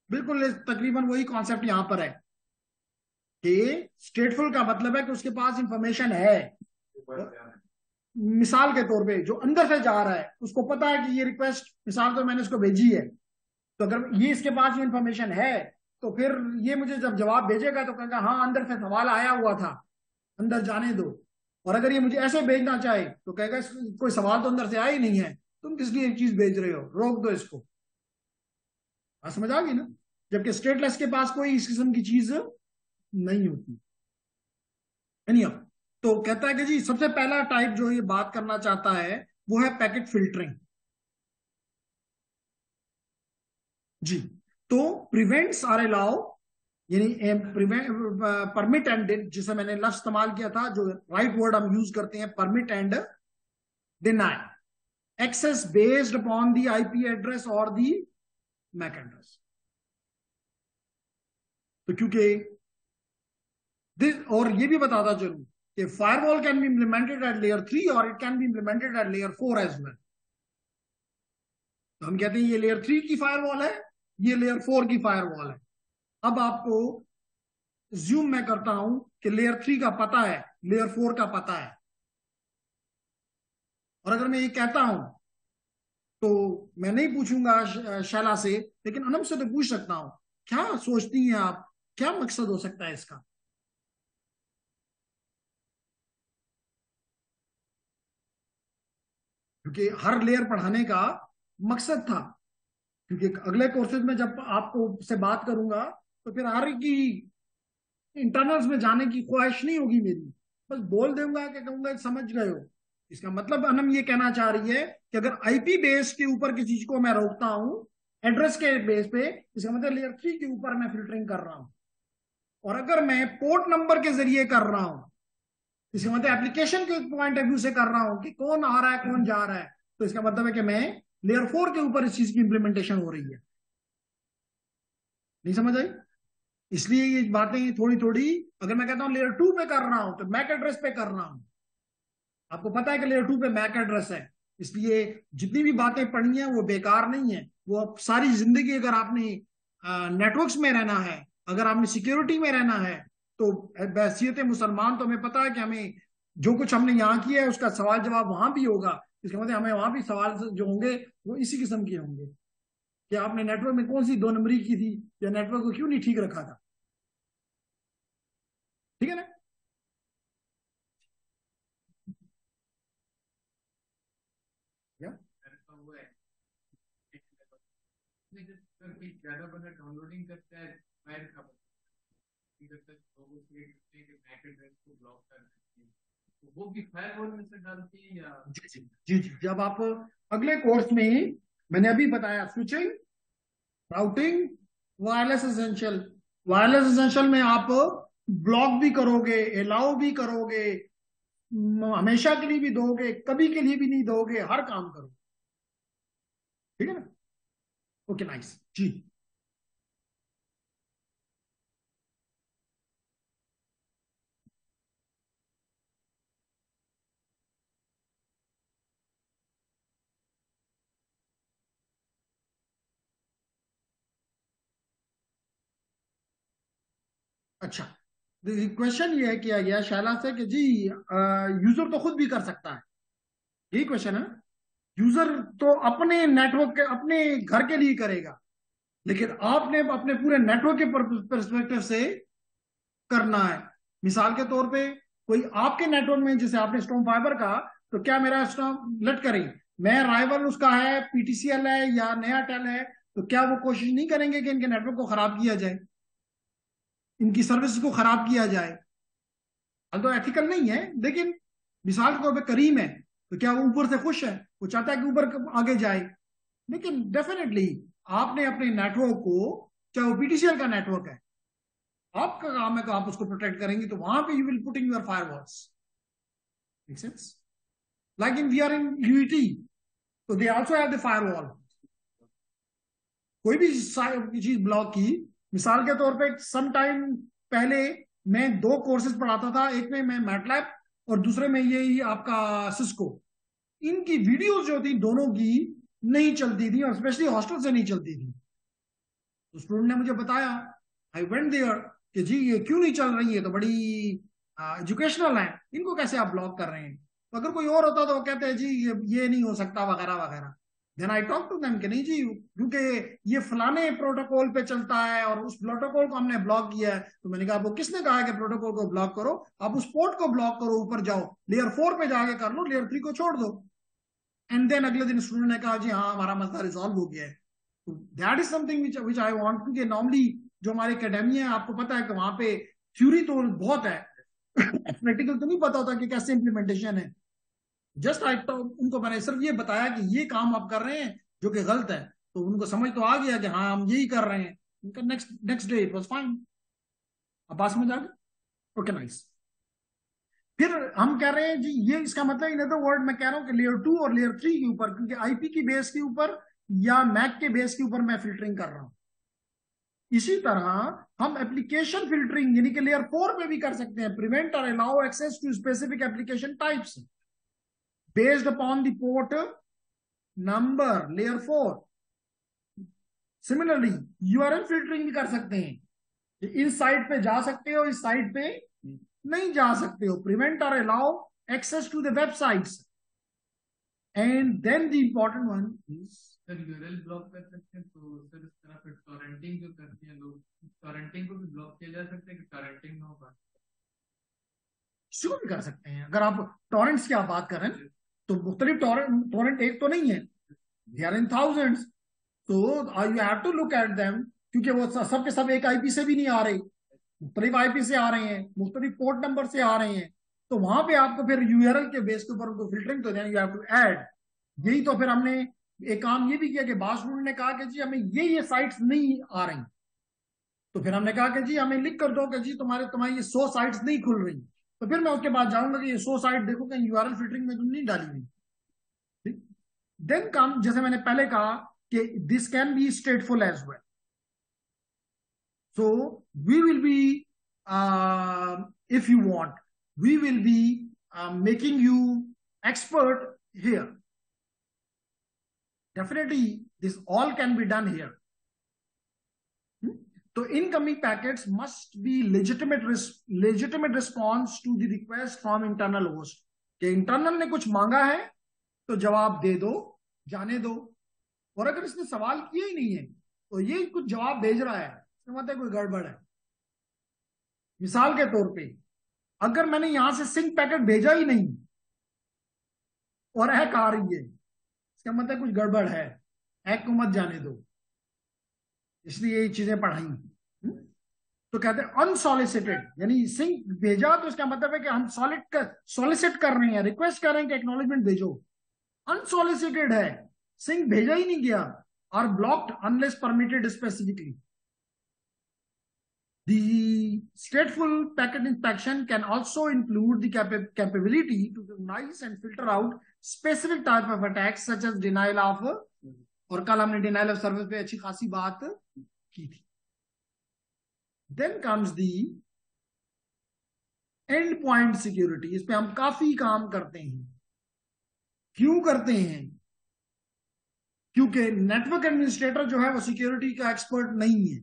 बिल्कुल तकरीबन वही कॉन्सेप्ट यहां पर है कि स्टेटफुल का मतलब है कि उसके पास इंफॉर्मेशन है। मिसाल के तौर पे जो अंदर से जा रहा है उसको पता है कि ये रिक्वेस्ट, मिसाल तो मैंने उसको भेजी है, तो अगर ये इसके पास इंफॉर्मेशन है तो फिर ये मुझे जब जवाब भेजेगा तो कहेगा हाँ अंदर से सवाल आया हुआ था, अंदर जाने दो। और अगर ये मुझे ऐसे भेजना चाहे तो कहेगा कोई सवाल तो अंदर से आया ही नहीं है, तुम किस लिए एक चीज भेज रहे हो, रोक दो इसको। समझ आ गई ना? जबकि स्टेटलेस के पास कोई इस किस्म की चीज नहीं होती। तो कहता है कि जी सबसे पहला टाइप जो ये बात करना चाहता है वो है पैकेट फिल्टरिंग। जी, तो प्रिवेंट्स आर अलाउ यानी परमिट एंड, जिसे मैंने लफ्ज इस्तेमाल किया था, जो राइट वर्ड हम यूज करते हैं, permit and deny access based upon the IP address और द मैक एड्रेस। तो क्योंकि और ये भी बताता चलूं कि firewall can be implemented at layer 3 और it can be implemented at layer 4 as well. तो हम कहते हैं ये लेयर 3 की फायरवॉल है, ये लेयर 4 की फायरवॉल है। अब आपको ज्यूम मैं करता हूं कि लेयर 3 का पता है, लेयर 4 का पता है, और अगर मैं ये कहता हूं तो मैं नहीं पूछूंगा शैला से, लेकिन अनम से तो पूछ सकता हूं, क्या सोचती हैं आप, क्या मकसद हो सकता है इसका? क्योंकि हर लेयर पढ़ाने का मकसद था, क्योंकि अगले कोर्सेज में जब आपको से बात करूंगा तो फिर हर की इंटरनल्स में जाने की ख्वाहिश नहीं होगी मेरी, बस बोल दूंगा कि कहूंगा समझ गए हो। इसका मतलब अनम ये कहना चाह रही है कि अगर आईपी बेस के ऊपर किसी चीज को मैं रोकता हूं एड्रेस के बेस पे, इसका मतलब लेयर 3 के ऊपर मैं फिल्टरिंग कर रहा हूं। और अगर मैं पोर्ट नंबर के जरिए कर रहा हूं, इसका मतलब एप्लीकेशन के पॉइंट ऑफ व्यू से कर रहा हूं कि कौन आ रहा है कौन जा रहा है, तो इसका मतलब है कि मैं लेयर 4 के ऊपर इस चीज की इंप्लीमेंटेशन हो रही है। नहीं समझ आई? इसलिए ये बातें थोड़ी थोड़ी, अगर मैं कहता हूं लेयर 2 पे कर रहा हूं तो मैक एड्रेस पे कर रहा हूं। आपको पता है कि लेयर 2 पे मैक एड्रेस है, इसलिए जितनी भी बातें पढ़ी हैं वो बेकार नहीं है। वो अब सारी जिंदगी अगर आपने नेटवर्क्स में रहना है, अगर आपने सिक्योरिटी में रहना है, तो हैसियत मुसलमान तो हमें पता है कि हमें जो कुछ हमने यहाँ किया है उसका सवाल जवाब वहां भी होगा। इसका मतलब हमें वहां भी सवाल जो होंगे वो इसी किस्म के होंगे कि आपने नेटवर्क में कौन सी 2 नंबरी की थी, या नेटवर्क को क्यों नहीं ठीक रखा था। ठीक है ना? या ऐसा हुआ है कि ज्यादा बंदा डाउनलोडिंग करता है फाइल का करता है, लोगों से करते हैं कि मैक एड्रेस को ब्लॉक कर देते हैं, तो वो भी फायरवॉल में से डालती है या? जी जी जी जी। जब आप अगले कोर्स में, मैंने अभी बताया switching, routing, wireless essential. Wireless essential में आप ब्लॉक भी करोगे, अलाउ भी करोगे, हमेशा के लिए भी दोगे, कभी के लिए भी नहीं दोगे, हर काम करो। ठीक है ना? ओके नाइस जी। अच्छा, क्वेश्चन ये है किया गया शैला से कि जी यूजर तो खुद भी कर सकता है, यही क्वेश्चन है। यूजर तो अपने नेटवर्क के, अपने घर के लिए करेगा, लेकिन आपने अपने पूरे नेटवर्क के परस्पेक्टिव से करना है। मिसाल के तौर पे कोई आपके नेटवर्क में, जैसे आपने स्टॉर्म फाइबर का, तो क्या मेरा स्टॉर्म लट करें, मैं राइवल उसका है, पीटीसीएल है या नया टेल है, तो क्या वो कोशिश नहीं करेंगे कि इनके नेटवर्क को खराब किया जाए, इनकी सर्विस को खराब किया जाए? तो एथिकल नहीं है, लेकिन मिसाल के तौर पे करीम है, तो क्या वो ऊपर से खुश है, वो चाहता है कि ऊपर आगे जाए। लेकिन डेफिनेटली आपने अपने नेटवर्क को, चाहे वो पीटीसीएल का नेटवर्क है, आपका काम है कि आप उसको प्रोटेक्ट करेंगे, तो वहां पे you will putting your firewalls. Make sense? Like in we are in UET, तो they also have the firewall. कोई भी चीज ब्लॉक की, मिसाल के तौर पे सम टाइम पहले मैं 2 कोर्सेज पढ़ाता था, एक में मैं मैटलैब और दूसरे में यही आपका सिस्को। इनकी वीडियोस जो थी दोनों की नहीं चलती थी, और स्पेशली हॉस्टल से नहीं चलती थी। तो स्टूडेंट ने मुझे बताया, आई वेंट देयर, कि जी ये क्यों नहीं चल रही है, तो बड़ी एजुकेशनल है, इनको कैसे आप ब्लॉक कर रहे हैं? तो अगर कोई और होता तो वो कहते हैं जी ये नहीं हो सकता वगैरह वगैरह। Then I talk to them कि नहीं जी, क्योंकि ये फलाने प्रोटोकॉल पे चलता है और उस प्रोटोकॉल को हमने ब्लॉक किया है। तो मैंने कहा, आपको किसने कहा है कि प्रोटोकॉल को ब्लॉक करो? आप उस पोर्ट को ब्लॉक करो, ऊपर जाओ, लेयर 4 पे जाके कर लो, लेयर 3 को छोड़ दो। एंड देन अगले दिन स्टूडेंट ने कहा जी हाँ हमारा मसला रिजॉल्व हो गया है। तो that is something which I want, क्योंकि नॉर्मली जो हमारे अकेडमी है, आपको पता है कि वहां पे थ्योरी तो बहुत है, प्रैक्टिकल तो नहीं पता होता कि कैसे इंप्लीमेंटेशन है। जस्ट आई तो उनको मैंने सिर्फ ये बताया कि ये काम आप कर रहे हैं जो कि गलत है, तो उनको समझ तो आ गया कि हाँ हम यही कर रहे हैं। उनका next next day it was fine. अब बात समझ आ गई? Okay nice. फिर हम कह रहे हैं जी, ये इसका मतलब इन अदर वर्ड मैं कह रहा हूं कि लेयर 2 और लेयर 3 के ऊपर, क्योंकि आईपी की बेस के ऊपर या मैक के बेस के ऊपर मैं फिल्टरिंग कर रहा हूं। इसी तरह हम एप्लीकेशन फिल्टरिंग यानी कि लेयर 4 में भी कर सकते हैं, प्रिवेंट और allow access to specific application types based upon the port number, layer 4। Similarly URL filtering भी कर सकते हैं, इस साइट पे जा सकते हो, इस साइट पे नहीं जा सकते हो, प्रिवेंट और allow access to the websites. And then the important one is sir URL block कर सकते हैं, तो सर इस तरह फिर टॉरेंटिंग जो करते हैं लोग, टॉरेंटिंग को भी ब्लॉक किया जा सकता है कि टॉरेंटिंग ना होगा? शुरू भी कर सकते हैं। अगर आप टॉरेंट्स की आप बात करें तो मुख्तलिफ टॉरेंट एक तो नहीं है, दे आर इन थाउजेंड्स, तो you have to look at them, क्योंकि वो सब के सब एक आईपी से भी नहीं आ रहे, मुख्तलिफ आईपी से आ रहे हैं, मुख्तलिफ पोर्ट नंबर से आ रहे हैं, तो वहां पे आपको फिर यूआरएल के बेस के ऊपर उनको फिल्टरिंग तो देना, यू हैव टू ऐड। यही तो फिर हमने एक काम ये भी किया कि बासुड ने कहा कि जी हमें ये साइट्स नहीं आ रही, तो फिर हमने कहा कि जी हमें लिख कर दो कि जी तुम्हारी ये 100 साइट्स नहीं खुल रही, तो फिर मैं उसके बाद जाऊंगा कि ये 100 साइट देखो कहीं यूआरएल फिल्टरिंग में तो नहीं डाली हुई। देन कम, जैसे मैंने पहले कहा कि this can be stateful as well, so we will be if you want, we will be making you expert here. Definitely this all can be done here. So incoming packets must be legitimate response to the request from internal host, कि internal ने कुछ मांगा है तो जवाब दे दो, जाने दो। और अगर इसने सवाल किया ही नहीं है तो ये कुछ जवाब भेज रहा है, मतलब कोई गड़बड़ है। मिसाल के तौर पे अगर मैंने यहां से सिंक पैकेट भेजा ही नहीं और हैक आ रही है, इसका मतलब कुछ गड़बड़ है, हैक को मत जाने दो, इसलिए ये चीजें पढ़ाई। तो कहते हैं अनसॉलिसिटेड, यानी सिंक भेजा तो इसका मतलब है कि हम सॉलिसिट कर रहे हैं, रिक्वेस्ट कर रहे हैं कि एक्नॉलेजमेंट भेजो। अनसॉलिसिटेड है, सिंक भेजा ही नहीं गया, और blocked unless permitted specifically. The stateful packet inspection can also include the capability to recognize and filter out specific type of attacks such as denial of, और कल हमने denial of service पे अच्छी खासी बात की थी। Then comes the endpoint security, इस पे हम काफी काम करते हैं। क्यों करते हैं? क्योंकि नेटवर्क एडमिनिस्ट्रेटर जो है वो सिक्योरिटी का एक्सपर्ट नहीं है,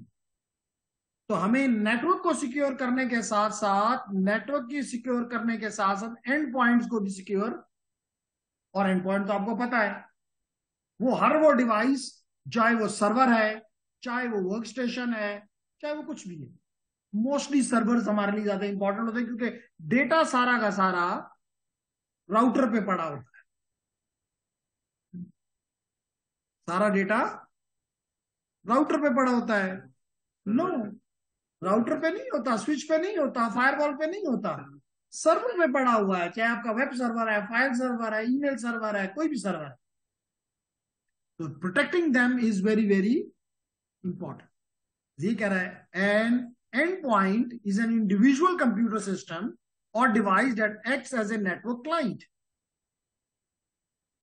तो हमें नेटवर्क को सिक्योर करने के साथ साथ, नेटवर्क की सिक्योर करने के साथ साथ एंड पॉइंट्स को भी सिक्योर। और एंड पॉइंट तो आपको पता है, वो डिवाइस, चाहे वो सर्वर है, चाहे वो वर्क स्टेशन है, चाहे वो कुछ भी है, मोस्टली सर्वर्स हमारे लिए ज्यादा इंपॉर्टेंट होते हैं, क्योंकि डेटा सारा का सारा राउटर पे पड़ा होता है। सारा डेटा राउटर पे पड़ा होता है। नो, राउटर पे नहीं होता, स्विच पे नहीं होता, फायरवॉल पे नहीं होता, सर्वर पे पड़ा हुआ है, चाहे आपका वेब सर्वर है, फाइल सर्वर है, ईमेल सर्वर है, कोई भी सर्वर है। तो protecting them is very very important. ये कह रहा है an endpoint is an individual computer system और device that acts as a network client.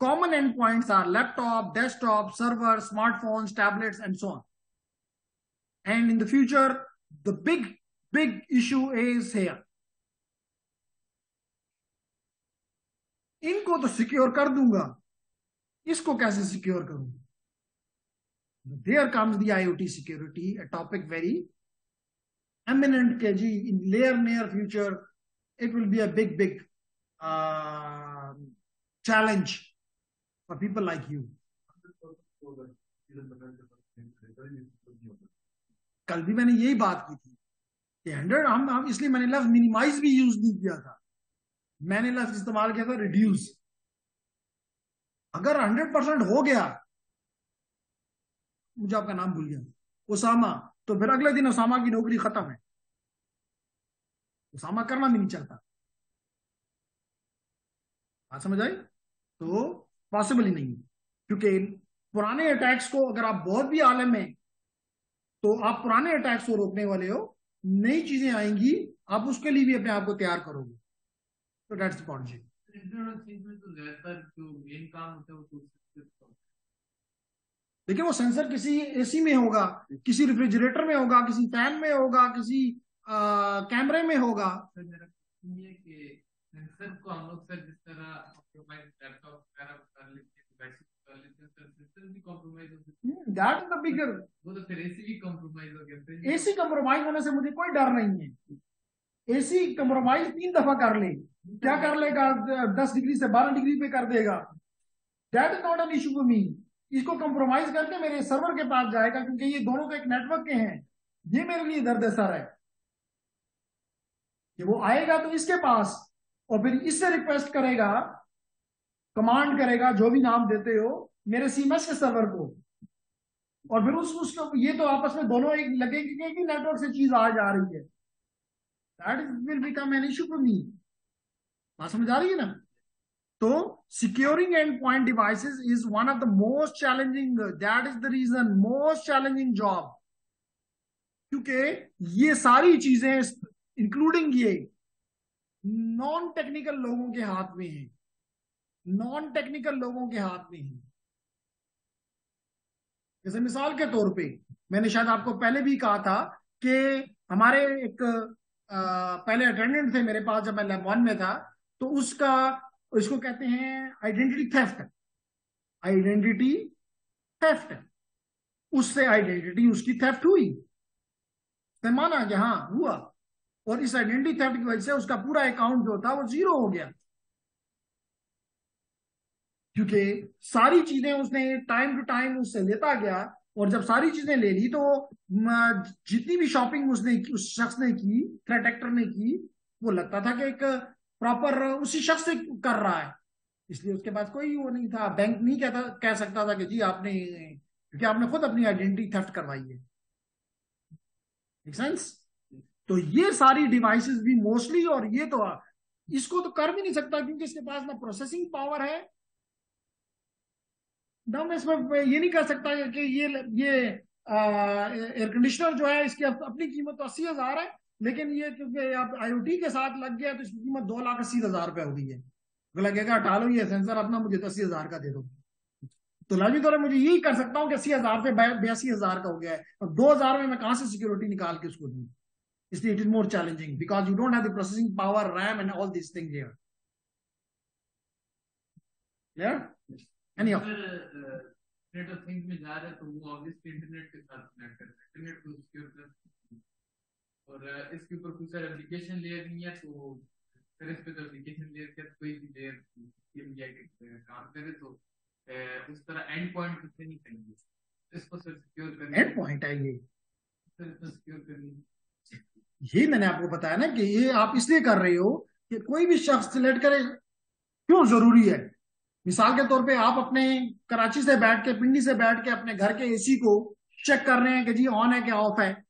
Common endpoints are laptop, desktop, server, smartphones, tablets, and so on. And in the future, the big issue is here. इनको तो secure कर दूंगा, इसको कैसे secure करूंगा? There comes the IoT security, a topic very eminent के जी, in near future it will be a big challenge for people like you. कल भी मैंने यही बात की थी कि 100, हम इसलिए मैंने लफ्ज मिनिमाइज भी यूज नहीं किया था, मैंने लफ्ज इस्तेमाल किया था रिड्यूस। अगर 100% हो गया, मुझे आपका नाम भूल गया, उसामा, तो फिर अगले दिन उसामा की नौकरी खत्म है, उसामा करना भी नहीं चाहता। बात समझ आई? तो पॉसिबल ही नहीं, क्योंकि पुराने अटैक्स को अगर आप बहुत भी आलम में, तो आप पुराने अटैक्स को रोकने वाले हो, नई चीजें आएंगी, आप उसके लिए भी अपने आप को तैयार करोगे। तो that's the point. Internet of things में तो ज्यादातर जो मेन काम होता है वो तो सिस्टम का लेकिन वो सेंसर किसी एसी में होगा, किसी रेफ्रिजरेटर में होगा, किसी फैन में होगा, किसी कैमरे में होगा। सर मेरा question ये है कि सेंसर को हम लोग सर जिस तरह कॉम्प्रोमाइज लैपटॉप वगैरह कर लेते हैं डिवाइस कर लेते हैं सर सेंसर भी कॉम्प्रोमाइज हो सकते हैं दैट इज द बिगर। वो तो फिर एसी भी कॉम्प्रोमाइज हो गया फिर एसी कंप्रोमाइज होने से मुझे कोई डर नहीं है। एसी कंप्रोमाइज 3 दफा कर ले, क्या कर लेगा, 10 डिग्री से 12 डिग्री पे कर देगा। That is not an issue for मी। इसको कंप्रोमाइज करके मेरे सर्वर के पास जाएगा, क्योंकि ये दोनों तो एक नेटवर्क के हैं। ये मेरे लिए दर्द सर है कि वो आएगा तो इसके पास, और फिर इससे रिक्वेस्ट करेगा, कमांड करेगा, जो भी नाम देते हो, मेरे सीएमएस के सर्वर को। और फिर उसको ये तो आपस में दोनों एक लगेंगे कि नेटवर्क से चीज आ जा रही है। That will become an issue for me. बात समझ आ रही है ना? तो securing endpoint devices is one of the most challenging, that is the reason, most challenging job. क्योंकि ये सारी चीजें इंक्लूडिंग ये नॉन टेक्निकल लोगों के हाथ में है, नॉन टेक्निकल लोगों के हाथ में है। जैसे मिसाल के तौर पे मैंने शायद आपको पहले भी कहा था कि हमारे एक पहले अटेंडेंट थे मेरे पास जब मैं लैब 1 में था, तो उसका, इसको कहते हैं आइडेंटिटी थेफ्ट। आइडेंटिटी थेफ्ट, उससे आइडेंटिटी उसकी थेफ्ट हुई, उसने माना कि हाँ हुआ, और इस आइडेंटिटी थेफ्ट की वजह से उसका पूरा अकाउंट जो था वो जीरो हो गया। क्योंकि सारी चीजें उसने टाइम टू टाइम उससे लेता गया, और जब सारी चीजें ले ली तो जितनी भी शॉपिंग उसने उस शख्स ने की, थ्रेट एक्टर ने की, वो लगता था कि एक प्रॉपर उसी शख्स से कर रहा है। इसलिए उसके पास कोई वो नहीं था, बैंक नहीं कह सकता था कि जी आपने, क्योंकि आपने खुद अपनी आइडेंटिटी थेफ्ट करवाई है। Make sense? तो ये सारी डिवाइसेस भी मोस्टली, और ये तो इसको तो कर भी नहीं सकता, क्योंकि इसके पास ना प्रोसेसिंग पावर है, ना मैं इसमें ये नहीं कर सकता कि ये एयर कंडीशनर जो है इसकी अपनी कीमत तो 80,000 है, लेकिन ये क्योंकि आप आईओटी के साथ लग गया तो इसकी कीमत 2,80,000 रुपए हो गई है। तो लगेगा हटा लो ये सेंसर अपना, मुझे 80,000 का दे दो। तो लाजमी तौर पर मुझे यही कर सकता हूँ कि 80,000 से 82,000 का हो गया है, और 2,000 में मैं कहां से सिक्योरिटी निकाल के उसको दूं? इसलिए it is more challenging because you don't have the processing power, RAM and all this thing here. Clear? Any of internet of things में जा रहा है तो वो ऑब्वियसली इंटरनेट के साथ कनेक्ट करता है, इंटरनेट को सिक्योर कर, और इसके ऊपर कुछ सारे एप्लीकेशन लेयर नहीं है, तो फिर इस पे तो एप्लीकेशन लेयर का कोई भी लेयर इंडिया के काम करे तो उस तरह एंड पॉइंट कुछ नहीं करेंगे, इसको सर सिक्योर करने एंड पॉइंट है ये। सर इसको सिक्योर करने ये मैंने आपको बताया ना कि ये आप इसलिए कर रहे हो कि कोई भी शख्स सिलेक्ट करे, क्यों जरूरी है। मिसाल के तौर पे आप अपने कराची से बैठ के, पिंडी से बैठ के अपने घर के एसी को चेक कर रहे हैं कि जी ऑन है क्या ऑफ है,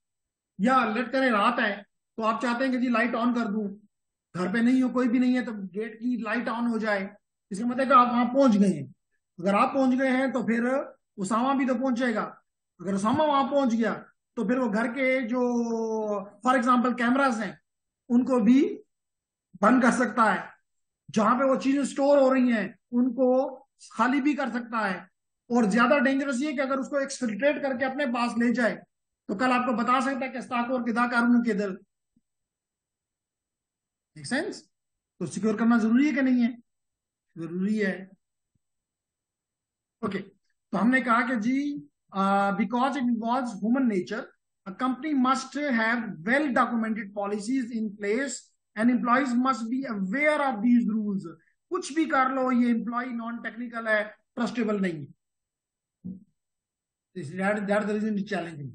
या लेट करें रात है तो आप चाहते हैं कि जी लाइट ऑन कर दूं, घर पे नहीं हो, कोई भी नहीं है, तो गेट की लाइट ऑन हो जाए। इसका मतलब कि आप वहां पहुंच गए हैं। अगर आप पहुंच गए हैं तो फिर उसामा भी तो पहुंचेगा। अगर उसामा वहां पहुंच गया तो फिर वो घर के जो फॉर एग्जाम्पल कैमरास हैं उनको भी बंद कर सकता है, जहां पे वो चीजें स्टोर हो रही हैं उनको खाली भी कर सकता है। और ज्यादा डेंजरस ये कि अगर उसको एक्सफिल्ट्रेट करके अपने पास ले जाए तो कल आपको बता सकता है कि स्टाक और किदा कानून के दिल। Make sense? तो सिक्योर करना जरूरी है कि नहीं है? जरूरी है। ओके, तो हमने कहा कि जी because it involves human nature, a company must have well documented policies in place and employees must be aware of these rules। कुछ भी कर लो, ये एम्प्लॉय नॉन टेक्निकल है, ट्रस्टेबल नहीं है। That the reason is challenging.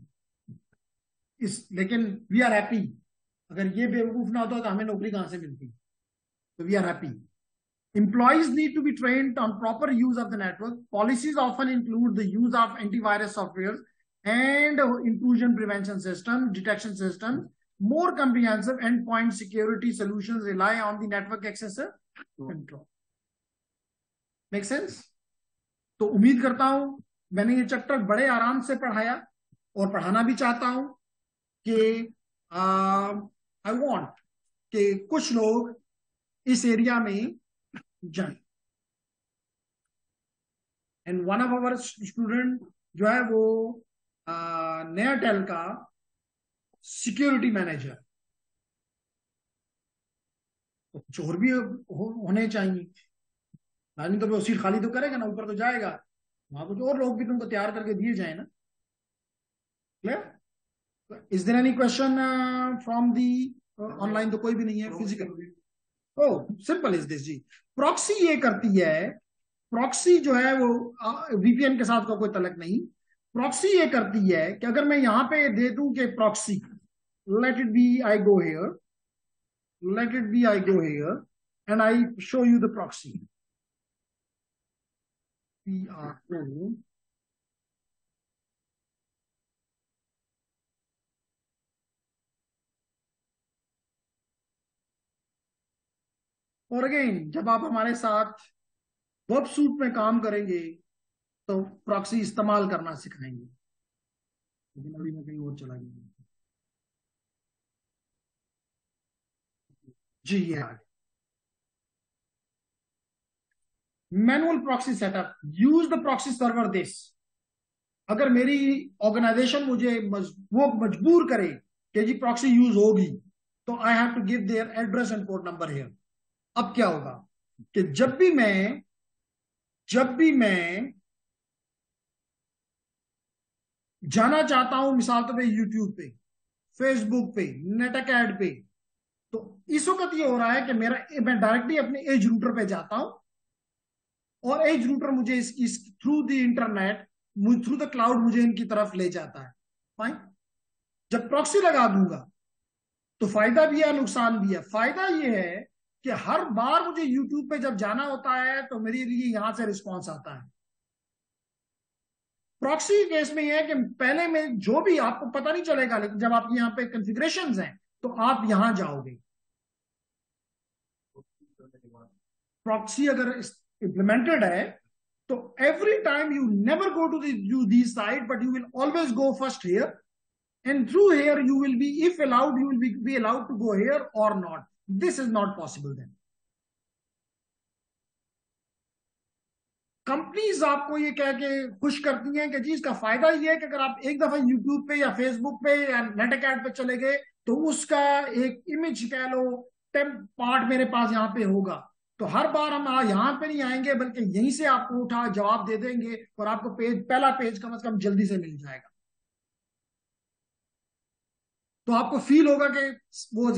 लेकिन we are happy. अगर ये बेवकूफ ना होता तो हमें नौकरी कहां से मिलती? तो we are happy. Employees need to be trained on proper use of the network. Policies often include the use of antivirus software and intrusion prevention system, detection system. More comprehensive endpoint security solutions rely on the network access control. Make sense? तो उम्मीद करता हूं मैंने ये chapter बड़े आराम से पढ़ाया, और पढ़ाना भी चाहता हूं कि आई वांट कि कुछ लोग इस एरिया में जाएं, and one of our student जो है वो नया टेल का सिक्योरिटी मैनेजर, तो कुछ और भी होने चाहिए, नहीं तो वो सीट खाली तो करेगा ना, ऊपर तो जाएगा, वहां कुछ और लोग भी तुमको तैयार करके दिए जाए ना। Clear? Is there any question from the online? तो कोई भी नहीं है physical. Oh simple is this जी। प्रॉक्सी ये करती है, प्रॉक्सी जो है वो वीपीएन के साथ का कोई तलक नहीं। प्रॉक्सी ये करती है कि अगर मैं यहां पे दे दूं कि proxy, let it be I go here, let it be I go here and I show you the proxy. PRO और अगेन जब आप हमारे साथ वर्ब सूट में काम करेंगे तो प्रॉक्सी इस्तेमाल करना सिखाएंगे। लेकिन अभी मैं कहीं और चला गया जी। ये आगे manual proxy setup, use the proxy server this. अगर मेरी ऑर्गेनाइजेशन मुझे वो मजबूर करे कि जी प्रॉक्सी यूज होगी, तो I have to give their address and port number here. अब क्या होगा कि जब भी मैं जाना चाहता हूं, मिसाल तो पे यूट्यूब पे, फेसबुक पे, नेटअकैड पे, तो इस वक्त ये हो रहा है कि मैं डायरेक्टली अपने एज रूटर पे जाता हूं और एज रूटर मुझे इस through the internet, through the cloud मुझे इनकी तरफ ले जाता है। फाइन। जब प्रॉक्सी लगा दूंगा तो फायदा भी है नुकसान भी है। फायदा ये है कि हर बार मुझे यूट्यूब पे जब जाना होता है तो मेरे लिए यहां से रिस्पॉन्स आता है। प्रॉक्सी केस में यह है कि पहले में जो भी आपको पता नहीं चलेगा, लेकिन जब आपके यहाँ पे कॉन्फ़िगरेशंस हैं तो आप यहां जाओगे। प्रॉक्सी अगर इंप्लीमेंटेड है तो every time you never go to the site, but you will always go first here, and through here you will be, if allowed, you will be allowed to go here or not. This is not possible then. Companies आपको ये कह के खुश करती हैं कि जी इसका फायदा ये है कि अगर आप एक दफा यूट्यूब पे या फेसबुक पे या नेटअकैड पे चले गए तो उसका एक इमेज कह लो, टेम्प पार्ट मेरे पास यहाँ पे होगा, तो हर बार हम यहाँ पे नहीं आएंगे बल्कि यहीं से आपको उठा जवाब दे देंगे और आपको पहला पेज कम से कम जल्दी से मिल जाएगा। तो आपको फील होगा कि वो